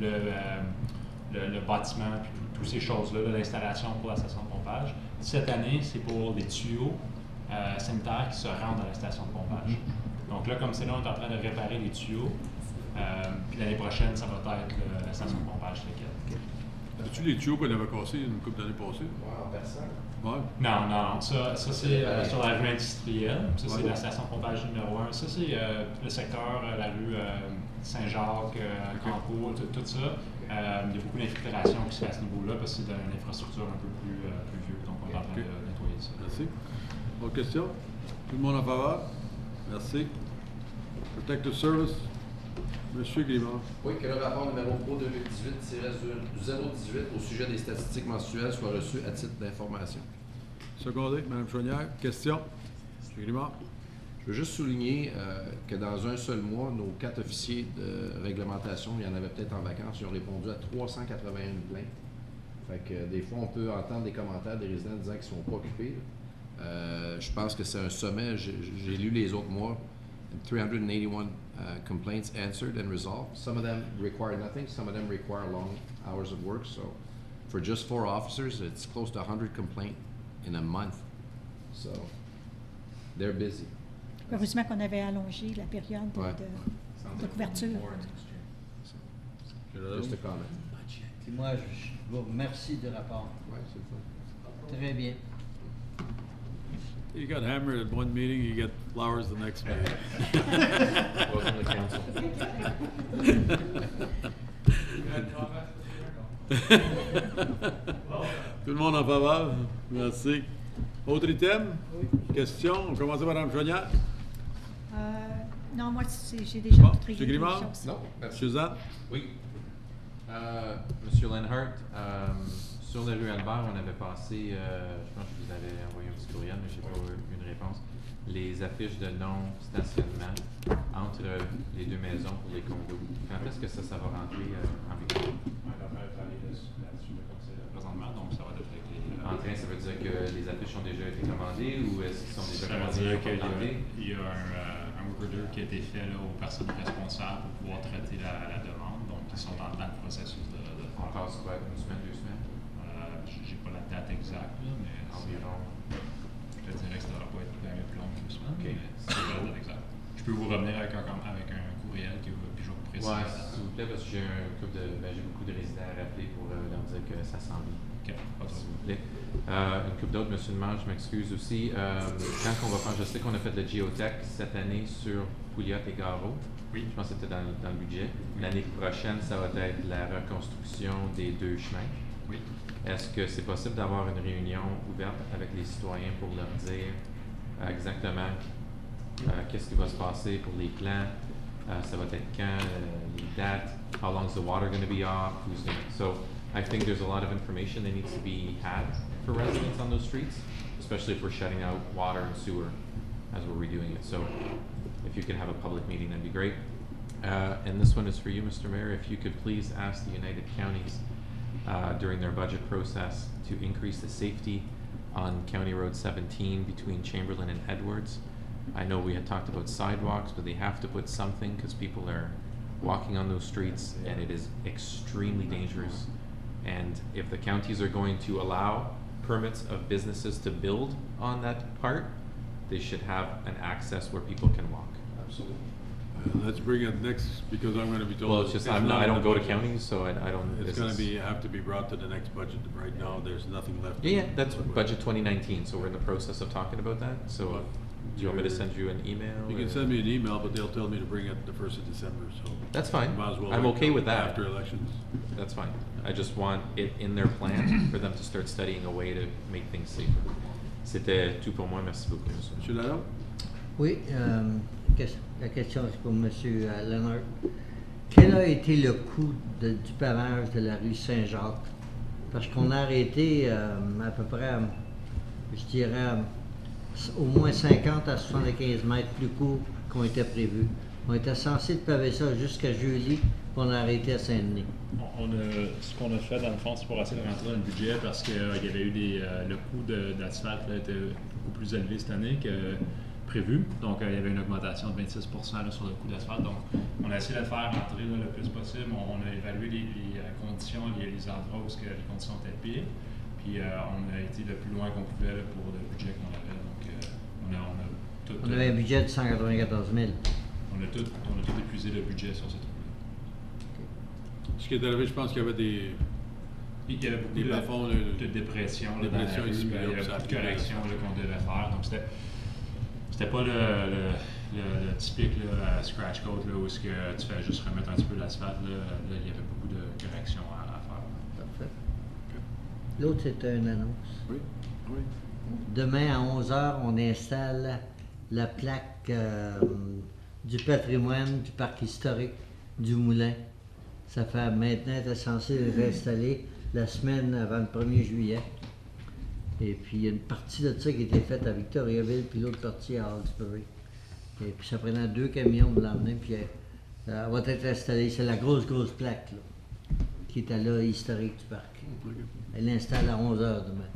S13: le bâtiment, puis toutes ces choses-là, l'installation pour la station de pompage. Cette année, c'est pour les tuyaux sanitaires qui se rendent à la station de pompage. Donc là, comme c'est là, on est en train de réparer les tuyaux, puis l'année prochaine, ça va être la station de pompage laquelle.
S4: As-tu les tuyaux qu'on avait cassés une couple d'années passées?
S1: Ouais, en personne.
S4: Ouais.
S13: Non. Ça c'est sur la rue industrielle. Ça, c'est la station de pompage numéro 1. Ça, c'est le secteur, la rue Saint-Jacques, Campo, tout ça. Il y a beaucoup d'infiltration qui se fait à ce niveau-là parce que c'est une infrastructure un peu plus vieux. Donc, on est en train de nettoyer ça.
S4: Merci. Autre question? Tout le monde en faveur? Merci. Protective Service. Monsieur Grimard.
S1: Oui, que le rapport numéro Pro 2018-018 au sujet des statistiques mensuelles soit reçu à titre d'information.
S4: Secondé, Mme Chouanière. Question? M. Grimard.
S1: Je veux juste souligner que dans un seul mois, nos 4 officiers de réglementation, il y en avait peut-être en vacances, ils ont répondu à 381 plaintes. Fait que des fois, on peut entendre des commentaires des résidents disant qu'ils ne sont pas occupés. Je pense que c'est un sommet. J'ai lu les autres mois. 381 complaints answered and resolved. Some of them require nothing. Some of them require long hours of work. So for just 4 officers, it's close to 100 complaints in a month. So they're busy.
S3: Heureusement qu'on avait allongé la période de couverture.
S1: Just a comment.
S7: Puis moi, je vous remercie du rapport.
S1: Ouais, c'est le fun.
S7: Très bien.
S4: You got hammered at one meeting, you get flowers the next meeting.
S2: Welcome to council.
S4: Tout le monde en faveur? Merci. Autre item? Question? On commence par Mme Chaudière.
S3: Non, moi, j'ai déjà
S4: Bon,
S3: tout
S4: M.
S3: réglé.
S4: Grimard?
S2: Non, merci.
S4: Suzanne?
S2: Oui. Monsieur Lenhart, sur la rue Albert, on avait passé, je pense que je vous avais envoyé un petit courriel, mais je n'ai pas eu une réponse, les affiches de non-stationnement entre les deux maisons pour les condos. Quand est-ce que ça va rentrer en vigueur?
S13: On va travailler là-dessus présentement, donc ça va être avec les...
S2: En train, ça veut dire que les affiches ont déjà été commandées ou est-ce qu'ils sont déjà
S13: Ça veut
S2: commandées?
S13: dire qu'il y a un work order qui a été fait là, aux personnes responsables pour pouvoir traiter la demande, donc ils sont dans le processus de
S2: On passe quoi, une semaine, 2 semaines?
S13: j'ai pas la date exacte, là, mais
S2: Environ.
S13: je te dirais que ça ne va pas être bien plus long que 2 semaines,
S2: Okay.
S13: mais c'est pas la date exacte. Je peux vous revenir avec un courriel puis je vais vous préciser.
S2: Ouais,
S13: la date.
S2: s'il vous plaît, parce que j'ai beaucoup de résidents à rappeler pour leur dire que ça s'en vient.
S13: OK, pas de
S2: S'il
S13: souci.
S2: vous plaît. Une couple d'autres, M. le maire, je m'excuse aussi. Quand on va faire, je sais qu'on a fait le géotech cette année sur Pouliot et Garreau.
S13: Oui.
S2: Je pense que c'était dans le budget. L'année prochaine, ça va être la reconstruction des 2 chemins.
S13: Oui.
S2: Est-ce que c'est possible d'avoir une réunion ouverte avec les citoyens pour leur dire exactement qu'est-ce qui va se passer pour les plans, ça va être quand, les dates, how long is the water going to be off, who's going to... So I think there's a lot of information that needs to be had for residents on those streets, especially if we're shutting out water and sewer as we're redoing it. So if you could have a public meeting, that'd be great. And this one is for you, Mr. Mayor. If you could please ask the United Counties during their budget process to increase the safety on County Road 17 between Chamberlain and Edwards. I know we had talked about sidewalks, but they have to put something because people are walking on those streets and it is extremely dangerous. And if the counties are going to allow permits of businesses to build on that part, they should have an access where people can walk.
S1: Absolutely.
S4: Let's bring it next, because I'm gonna be told.
S2: Well, it's just, I
S4: not
S2: don't
S4: in the
S2: go to
S4: budget.
S2: counties, so I don't.
S4: It's
S2: this
S4: gonna
S2: is-
S4: have to be brought to the next budget. Right now, there's nothing left.
S2: Yeah, that's budget 2019, so we're in the process of talking about that. So do you want me to send you an email?
S4: You can
S2: or-
S4: send me an email, but they'll tell me to bring it the 1st of December, so.
S2: That's fine.
S4: Might as well
S2: I'm
S4: wait
S2: okay
S4: till
S2: with that.
S4: After elections.
S2: That's fine. I just want it in their plan for them to start studying a way to make things safer. C'était tout pour moi. Merci beaucoup, monsieur.
S4: Monsieur Lalonde?
S7: Oui, la question est pour M. Leonard. Quel a été le coût du pavage de la rue Saint-Jacques? Parce qu'on a arrêté à peu près, je dirais, au moins 50 à 75 mètres plus court qu'on était prévu. On était censé paver ça jusqu'à jeudi, puis on a arrêté à Saint-Denis.
S13: Ce qu'on a fait, dans le fond, c'est pour essayer de rentrer dans le budget parce qu'il y avait eu le coût de l'asphalte là, était beaucoup plus élevé cette année que prévu. Donc, il y avait une augmentation de 26 là, sur le coût d'asphalte. Donc, on a essayé de le faire rentrer là, le plus possible. On a évalué les conditions, les endroits où les conditions étaient pires. Puis, on a été le plus loin qu'on pouvait là, pour le budget qu'on avait. Donc, on a tout...
S7: On avait un budget de 194 000.
S13: On a tout épuisé le budget sur ce truc-là.
S4: Ce qui est arrivé, je pense qu'il y avait des
S13: Il y avait beaucoup
S4: des plafonds,
S13: de dépression là, dans la
S4: dépression
S13: rue,
S4: ici,
S13: il y avait
S4: ça a
S13: beaucoup de
S4: tiré.
S13: corrections là, qu'on devait faire. Donc, c'était pas le typique là, scratch code là, où est-ce que tu fais juste remettre un petit peu l'asphalte. Là, il y avait beaucoup de corrections à faire.
S7: Parfait. L'autre, c'était une annonce.
S4: Oui, oui.
S7: Demain à 11h, on installe la plaque du patrimoine du parc historique du Moulin. Ça fait maintenant être censé être installé la semaine avant le 1er juillet. Et puis il y a une partie de ça qui a été faite à Victoriaville, puis l'autre partie à Hawkesbury. Et puis ça prenait 2 camions de l'emmener, puis elle va être installée. C'est la grosse plaque là, qui est à l'œil historique du parc. Elle l'installe à 11h demain.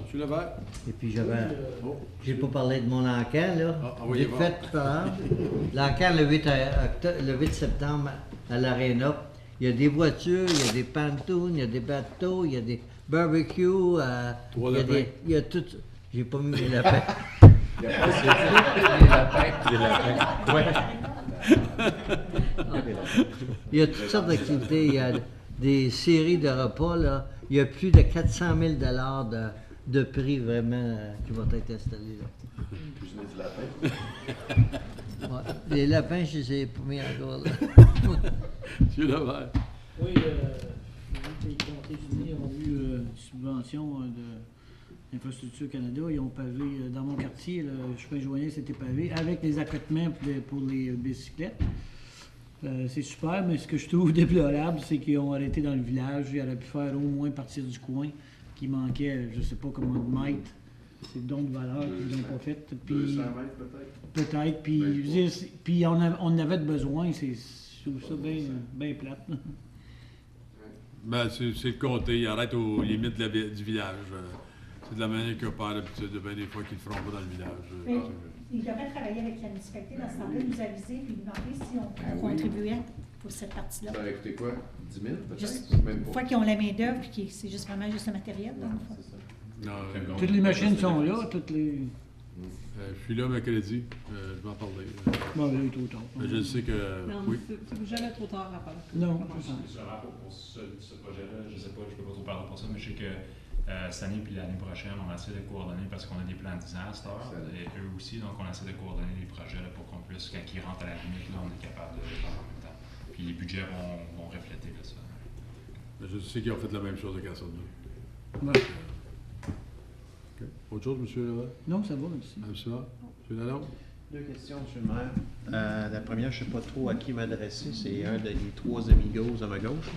S4: Monsieur Levert?
S7: Et puis j'ai pas parlé de mon encan, là.
S4: oui,
S7: J'ai
S4: bon.
S7: fait tout à l'heure. L'encan le 8 septembre à l'Arena. Il y a des voitures, il y a des pontoons, il y a des bateaux, il y a des barbecues.
S4: Trois
S7: il y a
S4: lapins.
S7: il y a tout. J'ai pas mis mes lapins.
S2: Les lapins. Ouais.
S7: Il y a toutes sortes d'activités. Il y a des séries de repas, là. Il y a plus de 400 000 $ de prix vraiment qui vont être installés là.
S1: Cuisiner du lapin.
S7: Ouais. Les lapins, je les ai pas mis encore là.
S4: Monsieur Levert.
S11: Oui, les comtés unis ont eu une subvention d'Infrastructure Canada. Ils ont pavé dans mon quartier, le chemin joignant c'était pavé avec les accotements pour les bicyclettes. C'est super, mais ce que je trouve déplorable, c'est qu'ils ont arrêté dans le village. Ils auraient pu faire au moins partir du coin, qui manquait, je sais pas combien de mètres. C'est le don de valeur qu'ils n'ont pas fait. Puis,
S1: 200 mètres peut-être?
S11: Peut-être. Puis, je veux dire, puis on en avait besoin. Je trouve ça bien plate.
S4: Ben, c'est le comté. Il arrête aux limites du village. C'est de la manière qu'il n'a pas l'habitude de bien des fois qu'ils ne le feront pas dans le village.
S3: Mais il devrait travailler avec la municipalité dans ce temps-là, nous aviser et nous demander si on contribuait pour cette partie-là.
S1: Ça aurait coûté quoi? 10 000
S3: Juste,
S1: peut-être? Même
S3: une
S1: pas.
S3: fois qu'ils ont la main-d'œuvre puis que c'est juste vraiment juste le matériel. Donc,
S1: C'est ça.
S4: Non,
S11: Toutes les machines sont là. Toutes les...
S4: je suis là mercredi. Je vais en parler.
S11: Bon, là, il est trop tard.
S4: Mais je sais que.
S5: Non,
S4: Oui.
S5: c'est jamais trop tard à faire.
S11: Non,
S13: C'est vraiment pour ce projet-là, je sais pas, je peux pas trop parler pour ça, mais je sais que cette année puis l'année prochaine, on essaie de coordonner parce qu'on a des plans de 10 ans à cette heure, et eux aussi, donc on essaie de coordonner les projets là, pour qu'on puisse, quand ils rentrent à la limite, là, on est capable de les faire en même temps. Puis les budgets vont refléter là, ça.
S4: Mais je sais qu'ils ont fait la même chose avec Cassandre.
S11: Ouais.
S4: Autre chose, M. Levert?
S11: Non, ça va, merci.
S4: Absolument. M. Lalonde?
S10: Deux questions, M. le maire. La première, je ne sais pas trop à qui m'adresser. C'est un des trois amigos à ma gauche.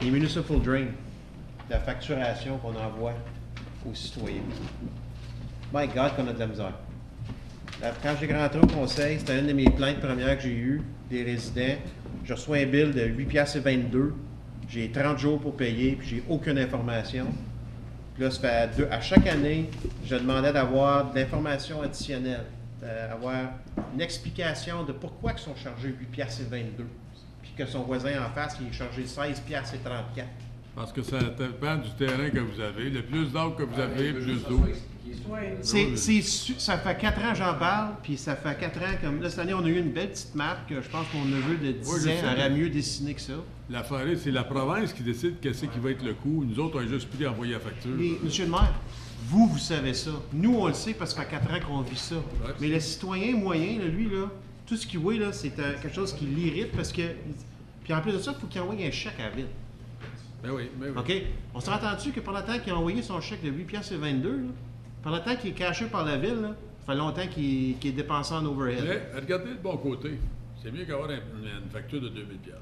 S10: Les municipal drain, la facturation qu'on envoie aux citoyens. My God, qu'on a de la misère. Quand j'ai rentré au conseil, c'était une de mes plaintes premières que j'ai eues des résidents. Je reçois un bill de 8,22 $. J'ai 30 jours pour payer, puis j'ai aucune information. Puis là, ça fait à chaque année, je demandais d'avoir de l'information additionnelle, d'avoir une explication de pourquoi ils sont chargés 8,22 $, puis que son voisin en face, il est chargé 16,34 $.
S4: Parce que ça dépend du terrain que vous avez. Le plus d'arbres que vous avez, plus d'eau.
S10: Ça fait 4 ans j'en parle, puis ça fait 4 ans, comme là, cette année, on a eu une belle petite map que je pense que mon neveu de 10 ans aurait mieux dessiné que ça.
S4: L'affaire, c'est la province qui décide qu'est-ce qui va être le coût. Nous autres, on a juste pu envoyer la facture.
S10: Mais, monsieur le maire, vous savez ça. Nous, on le sait parce que ça fait 4 ans qu'on vit ça.
S4: Ouais,
S10: mais le citoyen moyen, là, lui, là, tout ce qu'il voit, là, c'est quelque chose qui l'irrite parce que... Puis en plus de ça, il faut qu'il envoie un chèque à la ville.
S4: Ben oui, ben oui.
S10: OK? On s'est entendu que pendant le temps qu'il a envoyé son chèque de 8,22 $, là, pendant le temps qu'il est caché par la ville, là, ça fait longtemps qu'il est dépensé en overhead.
S4: Mais regardez le bon côté. C'est mieux qu'avoir une facture de 2 000 $.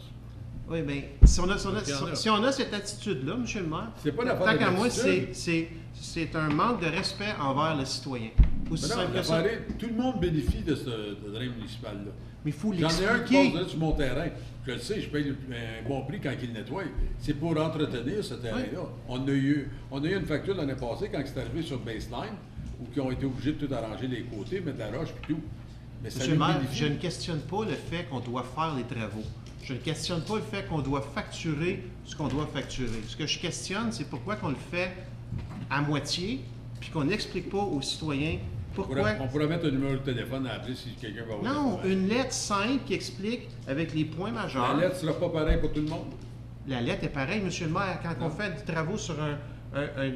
S10: Oui, bien, si on a cette attitude-là, M. le maire,
S4: C'est pas l'affaire
S10: tant
S4: de
S10: qu'à moi,
S4: l'attitude.
S10: c'est un manque de respect envers le citoyen. Aussi
S4: Mais non,
S10: simple que ça.
S4: l'affaire est, tout le monde bénéficie de ce drain municipal-là.
S10: Mais il faut
S4: J'en ai un qui
S10: l'expliquer.
S4: passe là sur mon terrain. Je le sais, je paye un bon prix quand il le nettoie. C'est pour entretenir ce terrain-là. On a eu une facture l'année passée quand c'est arrivé sur Baseline, où ils ont été obligés de tout arranger les côtés, mettre de la roche et tout. Mais ça
S10: Monsieur
S4: lui
S10: le maire,
S4: bénéficie.
S10: je ne questionne pas le fait qu'on doit faire les travaux. Je ne questionne pas le fait qu'on doit facturer ce qu'on doit facturer. Ce que je questionne, c'est pourquoi qu'on le fait à moitié, puis qu'on n'explique pas aux citoyens pourquoi...
S4: On pourrait mettre un numéro de téléphone à appeler si quelqu'un va avoir
S10: Non,
S4: des
S10: une lettre simple qui explique avec les points majeurs.
S4: La lettre ne sera pas pareille pour tout le monde.
S10: La lettre est pareille, monsieur le maire. Quand on fait des travaux sur un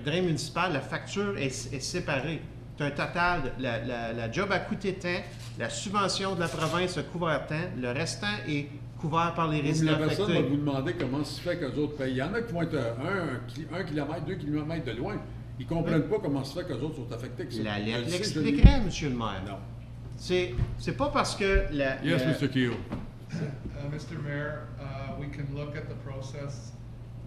S10: drain municipal, la facture est séparée. C'est un total, la job a coûté tant, la subvention de la province a couvert tant, le restant est couvert par les résidents
S4: La personne va
S10: affectés.
S4: vous demander comment se fait qu'eux autres payent. Il y en a qui vont être 1 kilomètre, 2 kilomètres de loin. Ils ne comprennent pas comment se fait qu'eux autres sont affectés. Que ça.
S10: La lettre
S4: Je le sais, je l'ai
S10: l'expliquerait, monsieur le maire.
S4: Non.
S10: C'est pas parce que la...
S4: Yes, Mr. Keo.
S14: Mr. Mayor, we can look at the process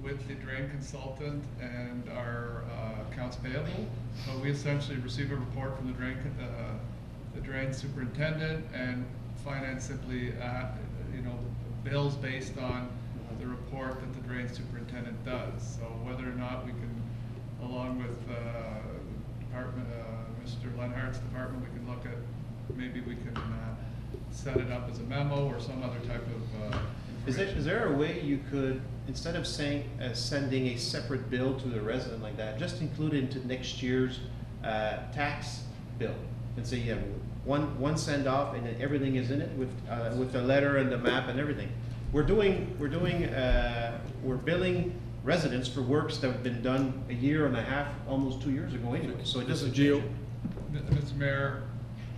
S14: with the drain consultant and our accounts payable. We essentially receive a report from the drain superintendent, and finance simply, bills based on the report that the drain superintendent does. So whether or not we can, along with department, Mr. Lenhart's department, we can look at, maybe we can set it up as a memo or some other type of
S10: Is there a way you could, instead of sending a separate bill to the resident like that, just include it into next year's tax bill and say you have one send off and then everything is in it with the letter and the map and everything. We're billing residents for works that have been done a year and a half, almost 2 years ago anyway, so it doesn't change it.
S14: Mr. Mayor,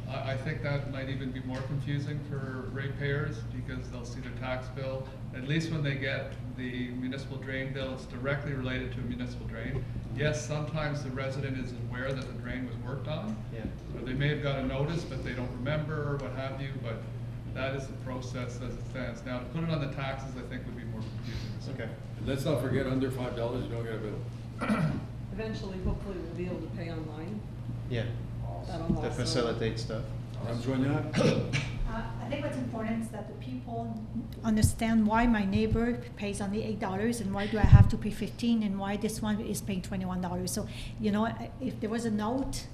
S14: I think that might even be more confusing for ratepayers because they'll see their tax bill. At least when they get the municipal drain bill, it's directly related to a municipal drain. Yes, sometimes the resident is aware that the drain was worked on.
S10: Yeah.
S14: Or they may have got a notice, but they don't remember or what have you, but that is the process as it stands. Now, to put it on the taxes, I think would be more confusing.
S10: Okay.
S4: Let's not forget, under $5, you don't get a bill.
S9: Eventually, hopefully, we'll be able to pay online.
S10: Yeah,
S9: That'll
S10: to
S9: also-
S10: facilitate stuff.
S4: Madame Joignard?
S3: I think what's important is that the people understand why my neighbor pays only $8 and why do I have to pay $15 and why this one is paying $21. So, if there was a note,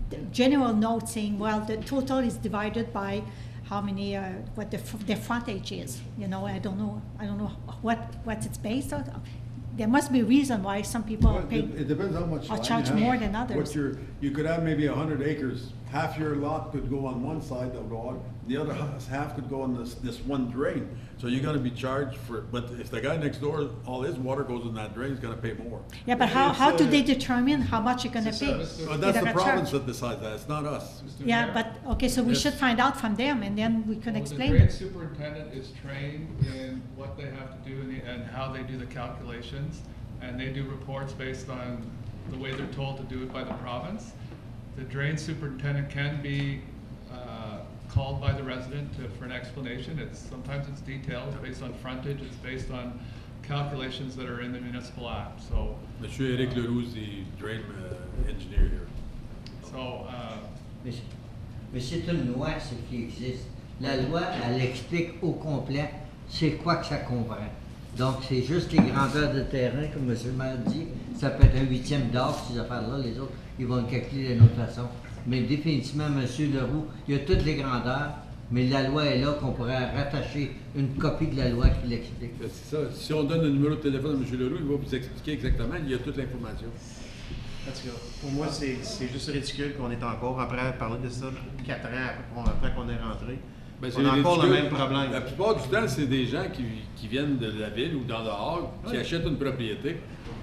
S3: the general note saying, well, the total is divided by how many, what their frontage is. I don't know what it's based on. There must be a reason why some people
S4: Well,
S3: pay.
S4: it depends how much
S3: or
S4: land
S3: charge
S4: you have.
S3: more than others.
S4: You could have maybe 100 acres. Half your lot could go on one side of the road, the other half could go on this one drain. So you're gonna be charged for, but if the guy next door, all his water goes in that drain, he's gonna pay more.
S3: Yeah, but how do they determine how much you're gonna pay?
S4: Well, that's
S3: They're
S4: the
S3: gonna
S4: province
S3: charge.
S4: that decides that, it's not us.
S3: Yeah, but, okay, so we
S4: Yes.
S3: should find out from them and then we can
S14: Well,
S3: explain
S14: the drain
S3: it.
S14: superintendent is trained in what they have to do and how they do the calculations. And they do reports based on the way they're told to do it by the province. The drain superintendent can be called by the resident for an explanation. Sometimes it's detailed, it's based on frontage, it's based on calculations that are in the municipal act, so.
S4: Monsieur Eric Leroux is the drain engineer here.
S14: So,
S7: Mais c'est une loi, ce qui existe. La loi, elle explique au complet c'est quoi que ça comprend. Donc, c'est juste les grandeurs de terrain, comme M. le maire dit. Ça peut être un 8e d'or, ces affaires-là. Les autres, ils vont le calculer d'une autre façon. Mais définitivement, M. Leroux, il y a toutes les grandeurs, mais la loi est là qu'on pourrait rattacher une copie de la loi qui l'explique.
S4: C'est ça. Si on donne le numéro de téléphone à M. Leroux, il va vous expliquer exactement, il y a toute l'information.
S10: En tout cas, pour moi, c'est juste ridicule qu'on est encore, après parler de ça 4 ans après qu'on est rentré.
S4: Ben,
S10: on a encore le même problème.
S4: La plupart du temps, c'est des gens qui viennent de la ville ou d'en dehors, qui achètent une propriété.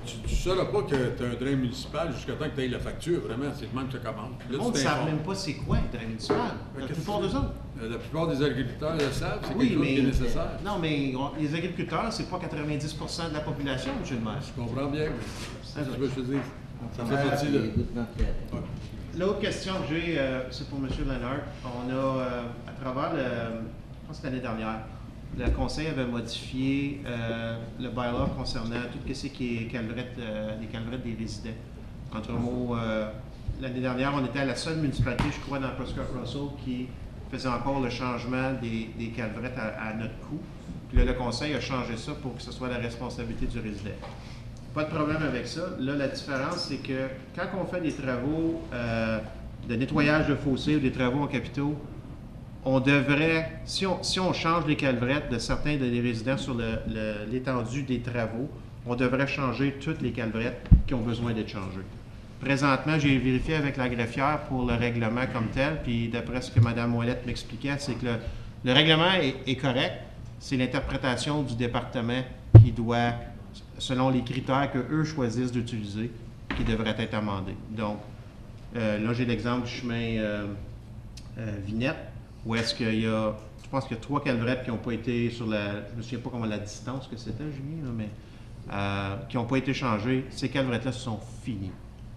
S4: Tu ne sauras pas que tu as un drain municipal jusqu'à temps que tu aies la facture. Vraiment, c'est le même que ça commande.
S10: Le monde ne savent même pas c'est quoi un drain municipal. La plupart d'eux autres.
S4: La plupart des agriculteurs le savent, c'est
S10: Oui,
S4: quelque chose qui est
S10: mais
S4: nécessaire.
S10: non, mais les agriculteurs, c'est pas 90% de la population, M. le maire.
S4: Je comprends bien, mais c'est ce que je te dis. Ça fait partie de...
S10: L'autre question que j'ai, c'est pour M. Leonard. On a, à travers je pense que l'année dernière, le Conseil avait modifié le bylaw concernant tout ce qui est les calvrettes des résidents. Entre mots, l'année dernière, on était à la seule municipalité, je crois, dans Prescott-Russell, qui faisait encore le changement des calvrettes à notre coût. Puis là, le Conseil a changé ça pour que ce soit la responsabilité du résident. Pas de problème avec ça. Là, la différence, c'est que quand on fait des travaux de nettoyage de fossés ou des travaux en capitaux, on devrait, si on change les calvrettes de certains des résidents sur l'étendue des travaux, on devrait changer toutes les calvrettes qui ont besoin d'être changées. Présentement, j'ai vérifié avec la greffière pour le règlement comme tel, puis d'après ce que Mme Ouellette m'expliquait, c'est que le règlement est correct, c'est l'interprétation du département qui doit, selon les critères qu'eux choisissent d'utiliser, qui devrait être amendé. Donc, là, j'ai l'exemple du chemin Vignette, où est-ce qu'il y a, je pense qu'il y a 3 calvrettes qui n'ont pas été sur je ne me souviens pas comment la distance que c'était, Julie, là, mais qui n'ont pas été changées. Ces calvrettes-là sont finies,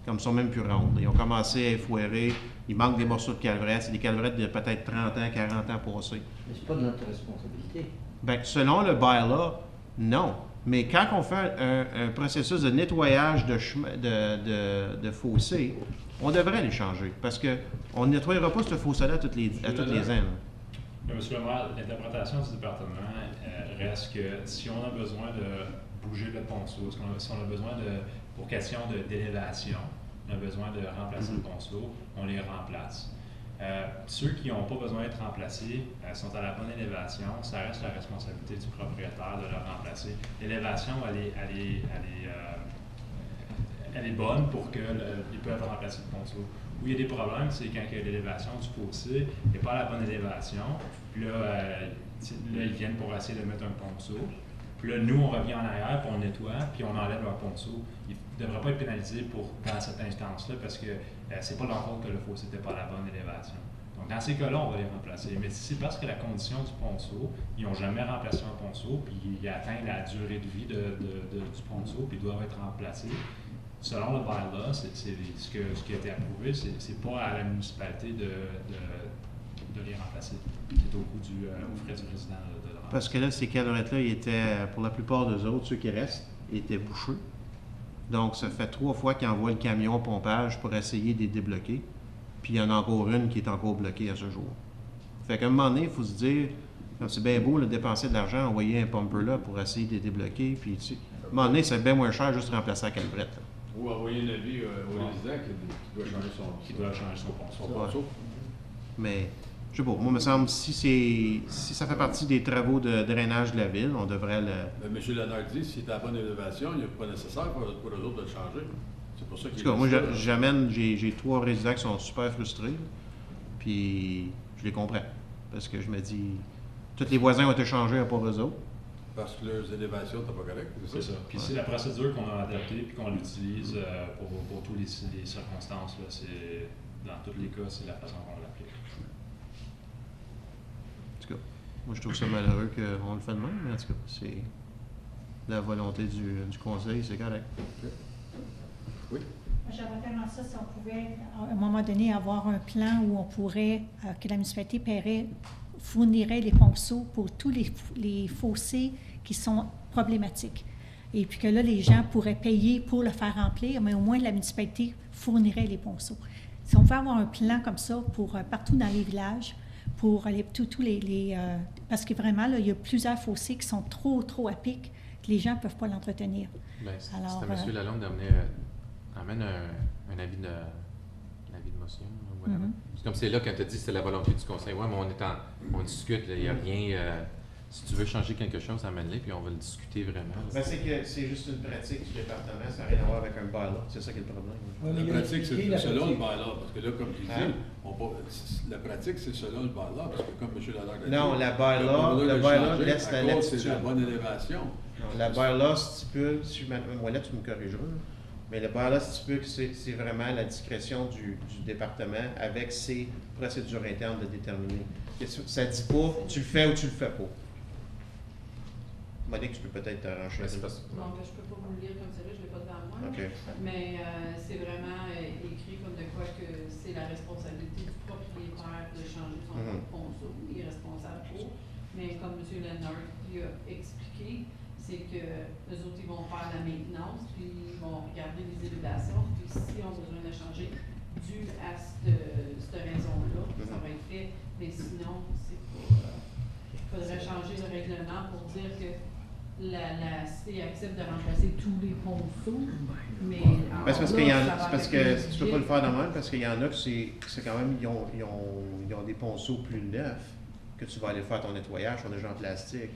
S10: comme elles sont même plus rondes. Ils ont commencé à effouérer, il manque des morceaux de calvrettes, c'est des calvrettes de peut-être 30 ans, 40 ans passés.
S7: Mais c'est pas de notre responsabilité.
S10: Bien, selon le bylaw, non. Mais quand on fait un processus de nettoyage de fossés, on devrait les changer parce qu'on ne nettoyera pas ce fossé-là à toutes les ans.
S13: Monsieur le maire, l'interprétation du département reste que si on a besoin de bouger le ponceau, si on a besoin pour question d'élévation, on a besoin de remplacer le ponceau, on les remplace. Ceux qui n'ont pas besoin d'être remplacés sont à la bonne élévation, ça reste la responsabilité du propriétaire de le remplacer. L'élévation, elle est bonne pour qu'ils peuvent remplacer le ponceau. Où il y a des problèmes, c'est quand il y a l'élévation du fossé, il n'est pas à la bonne élévation, puis là, ils viennent pour essayer de mettre un ponceau. Puis là, nous, on revient en arrière, puis on nettoie, puis on enlève leur ponceau. Ils ne devraient pas être pénalisés dans cette instance-là parce que c'est pas leur faute que le fossé n'était pas à la bonne élévation. Donc, dans ces cas-là, on va les remplacer. Mais si c'est parce que la condition du ponceau, ils n'ont jamais remplacé un ponceau, puis ils atteignent la durée de vie du ponceau, puis ils doivent être remplacés. Selon le bylaw, ce qui a été approuvé, c'est pas à la municipalité de les remplacer. C'est au coût aux frais du résident de le remplacer.
S10: Parce que là, ces calorettes-là, ils étaient, pour la plupart des autres, ceux qui restent, étaient bouchés. Donc, ça fait 3 fois qu'ils envoient le camion au pompage pour essayer de les débloquer. Puis, il y en a encore une qui est encore bloquée à ce jour. Fait qu'à un moment donné, il faut se dire, c'est bien beau de dépenser de l'argent, envoyer un pumper là pour essayer de les débloquer. Puis, tu sais, à un moment donné, c'est bien moins cher juste remplacer la calibrette.
S4: Ou envoyer un avis au résident qui doit changer son ponceau.
S10: Mais, je sais pas, moi, il me semble, si ça fait partie des travaux de drainage de la ville, on devrait le...
S4: M. Léonard dit, si c'est à la bonne élévation, il n'est pas nécessaire pour eux autres de le changer. C'est pour ça qu'il
S10: En tout cas, moi, j'ai 3 résidents qui sont super frustrés, puis je les comprends. Parce que je me dis, tous les voisins ont été changés à part eux autres.
S4: Parce que leurs élévations n'étaient pas correctes,
S13: c'est ça. Puis c'est la procédure qu'on a adaptée puis qu'on l'utilise pour toutes les circonstances. Là, dans tous les cas, c'est la façon qu'on l'applique.
S10: En tout cas, moi je trouve ça malheureux qu'on le fait de même, mais en tout cas, c'est la volonté du conseil, c'est correct.
S1: Oui.
S3: J'aimerais tellement ça si on pouvait, à un moment donné, avoir un plan où on pourrait, que la municipalité fournirait les ponceaux pour tous les fossés qui sont problématiques. Et puis que là, les gens pourraient payer pour le faire remplir, mais au moins la municipalité fournirait les ponceaux. Si on veut avoir un plan comme ça pour partout dans les villages, pour tous les parce que vraiment, là, il y a plusieurs fossés qui sont trop à pic, que les gens ne peuvent pas l'entretenir.
S2: Bien, c'est à M. Lalonde d'amener un avis de motion. C'est comme c'est là quand tu as dit que c'est la volonté du conseil. Oui, mais on discute, il n'y a rien. Si tu veux changer quelque chose, amène-le, puis on va le discuter vraiment.
S10: Ben, c'est que c'est juste une pratique du département, ça n'a rien à voir avec un bylaw. C'est ça qui est le problème.
S4: La pratique, c'est selon le bylaw, parce que là, comme tu dis, la pratique, c'est selon le bylaw, parce que comme M. Lalonde a dit...
S10: Non, la bylaw laisse la latitude.
S4: C'est la bonne élévation.
S10: Non, la bylaw stipule, moi là, tu me corrigeras, mais le bylaw stipule que c'est vraiment la discrétion du département avec ses procédures internes de déterminer. Ça ne dit pas tu le fais ou tu le fais pas. Monique, tu peux peut-être t'arranger.
S6: Non, je ne peux pas vous le lire comme ça, je ne l'ai pas devant moi.
S10: Okay.
S6: Mais c'est vraiment écrit comme de quoi que c'est la responsabilité du propriétaire de changer son ponceau. Il est responsable pour. Mais comme M. Leonard a expliqué, c'est que eux autres, ils vont faire la maintenance, puis ils vont regarder les élévations, puis s'ils ont besoin de changer dû à cette raison-là, ça va être fait. Mais sinon, c'est pas. Il faudrait changer le règlement pour dire que la cité accepte de remplacer tous les ponceaux, mais
S10: c'est parce que tu peux pas le faire de même, parce qu'il y en a que c'est quand même, ils ont des ponceaux plus neufs que tu vas aller faire ton nettoyage, sont déjà en plastique.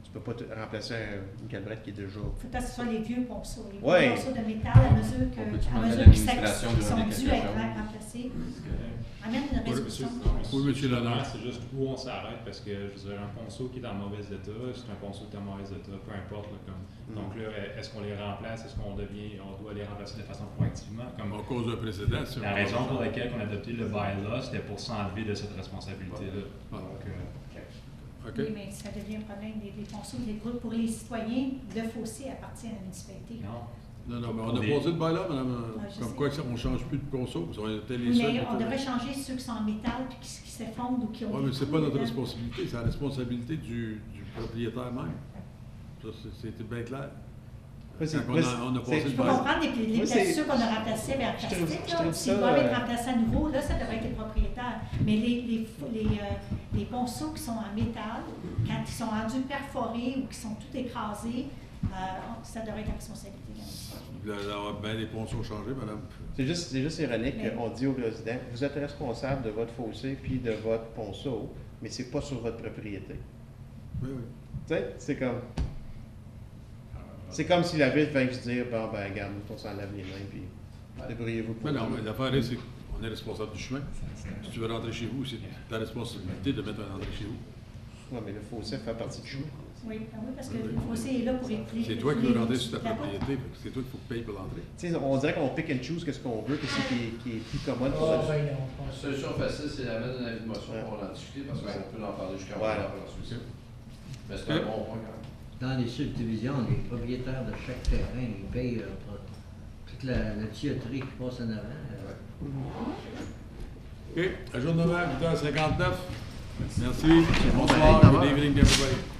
S10: Tu peux pas remplacer une calibrette qui est déjà...
S3: Il faut que ce soit les vieux ponceaux, les
S10: vieux
S3: ponceaux de métal à mesure qu'ils sont dus à être remplacés. Amène une résolution.
S4: Oui, M. Lalonde.
S13: C'est juste où on s'arrête, parce que je veux dire, un ponceau qui est en mauvais état, c'est un ponceau qui est en mauvais état, peu importe. Donc là, est-ce qu'on les remplace, est-ce qu'on doit les remplacer de façon proactivement?
S4: À cause d'un précédent.
S13: La raison pour laquelle on a adopté le bylaw, c'était pour s'enlever de cette responsabilité-là.
S3: Oui, mais ça devient un problème des ponceaux, pour les citoyens, le fossé appartient à la municipalité.
S4: Non, mais on a posé le bylaw, madame, comme quoi on ne change plus de ponceaux.
S3: Mais on devrait changer ceux qui sont en métal et qui s'effondrent ou qui ont...
S4: Oui, mais ce n'est pas notre responsabilité, c'est la responsabilité du propriétaire même. Ça, c'était bien clair. On a passé le bylaw.
S3: Je peux comprendre les ceux qu'on a remplacés vers plastique, s'ils doivent être remplacés à nouveau, là, ça devrait être les propriétaires. Mais les ponceaux qui sont en métal, quand ils sont rendus perforés ou qui sont tout écrasés, ça devrait être la responsabilité de la municipalité.
S4: Vous allez avoir bien des ponceaux changés, madame.
S10: C'est juste ironique qu'on dit aux résidents, vous êtes responsable de votre fossé puis de votre ponceau, mais c'est pas sur votre propriété.
S4: Oui.
S10: Tu sais, c'est comme si la ville fait se dire, bon, ben, regarde, on s'en lave les mains, puis débrouillez-vous.
S4: Mais non, mais l'affaire, c'est qu'on est responsable du chemin. Si tu veux rentrer chez vous, c'est ta responsabilité de mettre un entrée chez vous.
S10: Oui, mais le fossé fait partie du chemin.
S3: Oui, parce que le fossé est là pour écouler.
S4: C'est toi qui veux rentrer sur ta propriété, fait que c'est toi qu'il faut payer pour l'entrée.
S10: Tu sais, on dirait qu'on pick and choose qu'est-ce qu'on veut, qu'est-ce qui est plus commode pour
S1: La
S10: nous.
S1: solution facile, c'est la mettre un avis de motion pour en discuter, parce qu'on peut en parler jusqu'à
S10: Voilà.
S1: ensuite. Mais c'est un bon point quand même.
S7: Dans les subdivisions, les propriétaires de chaque terrain, ils payent pour toute la tuyauterie qui passe en avant.
S4: OK, ajournement 8h59. Merci.
S10: Bon,
S4: Bonsoir.
S10: ben,
S4: Good evening, everybody.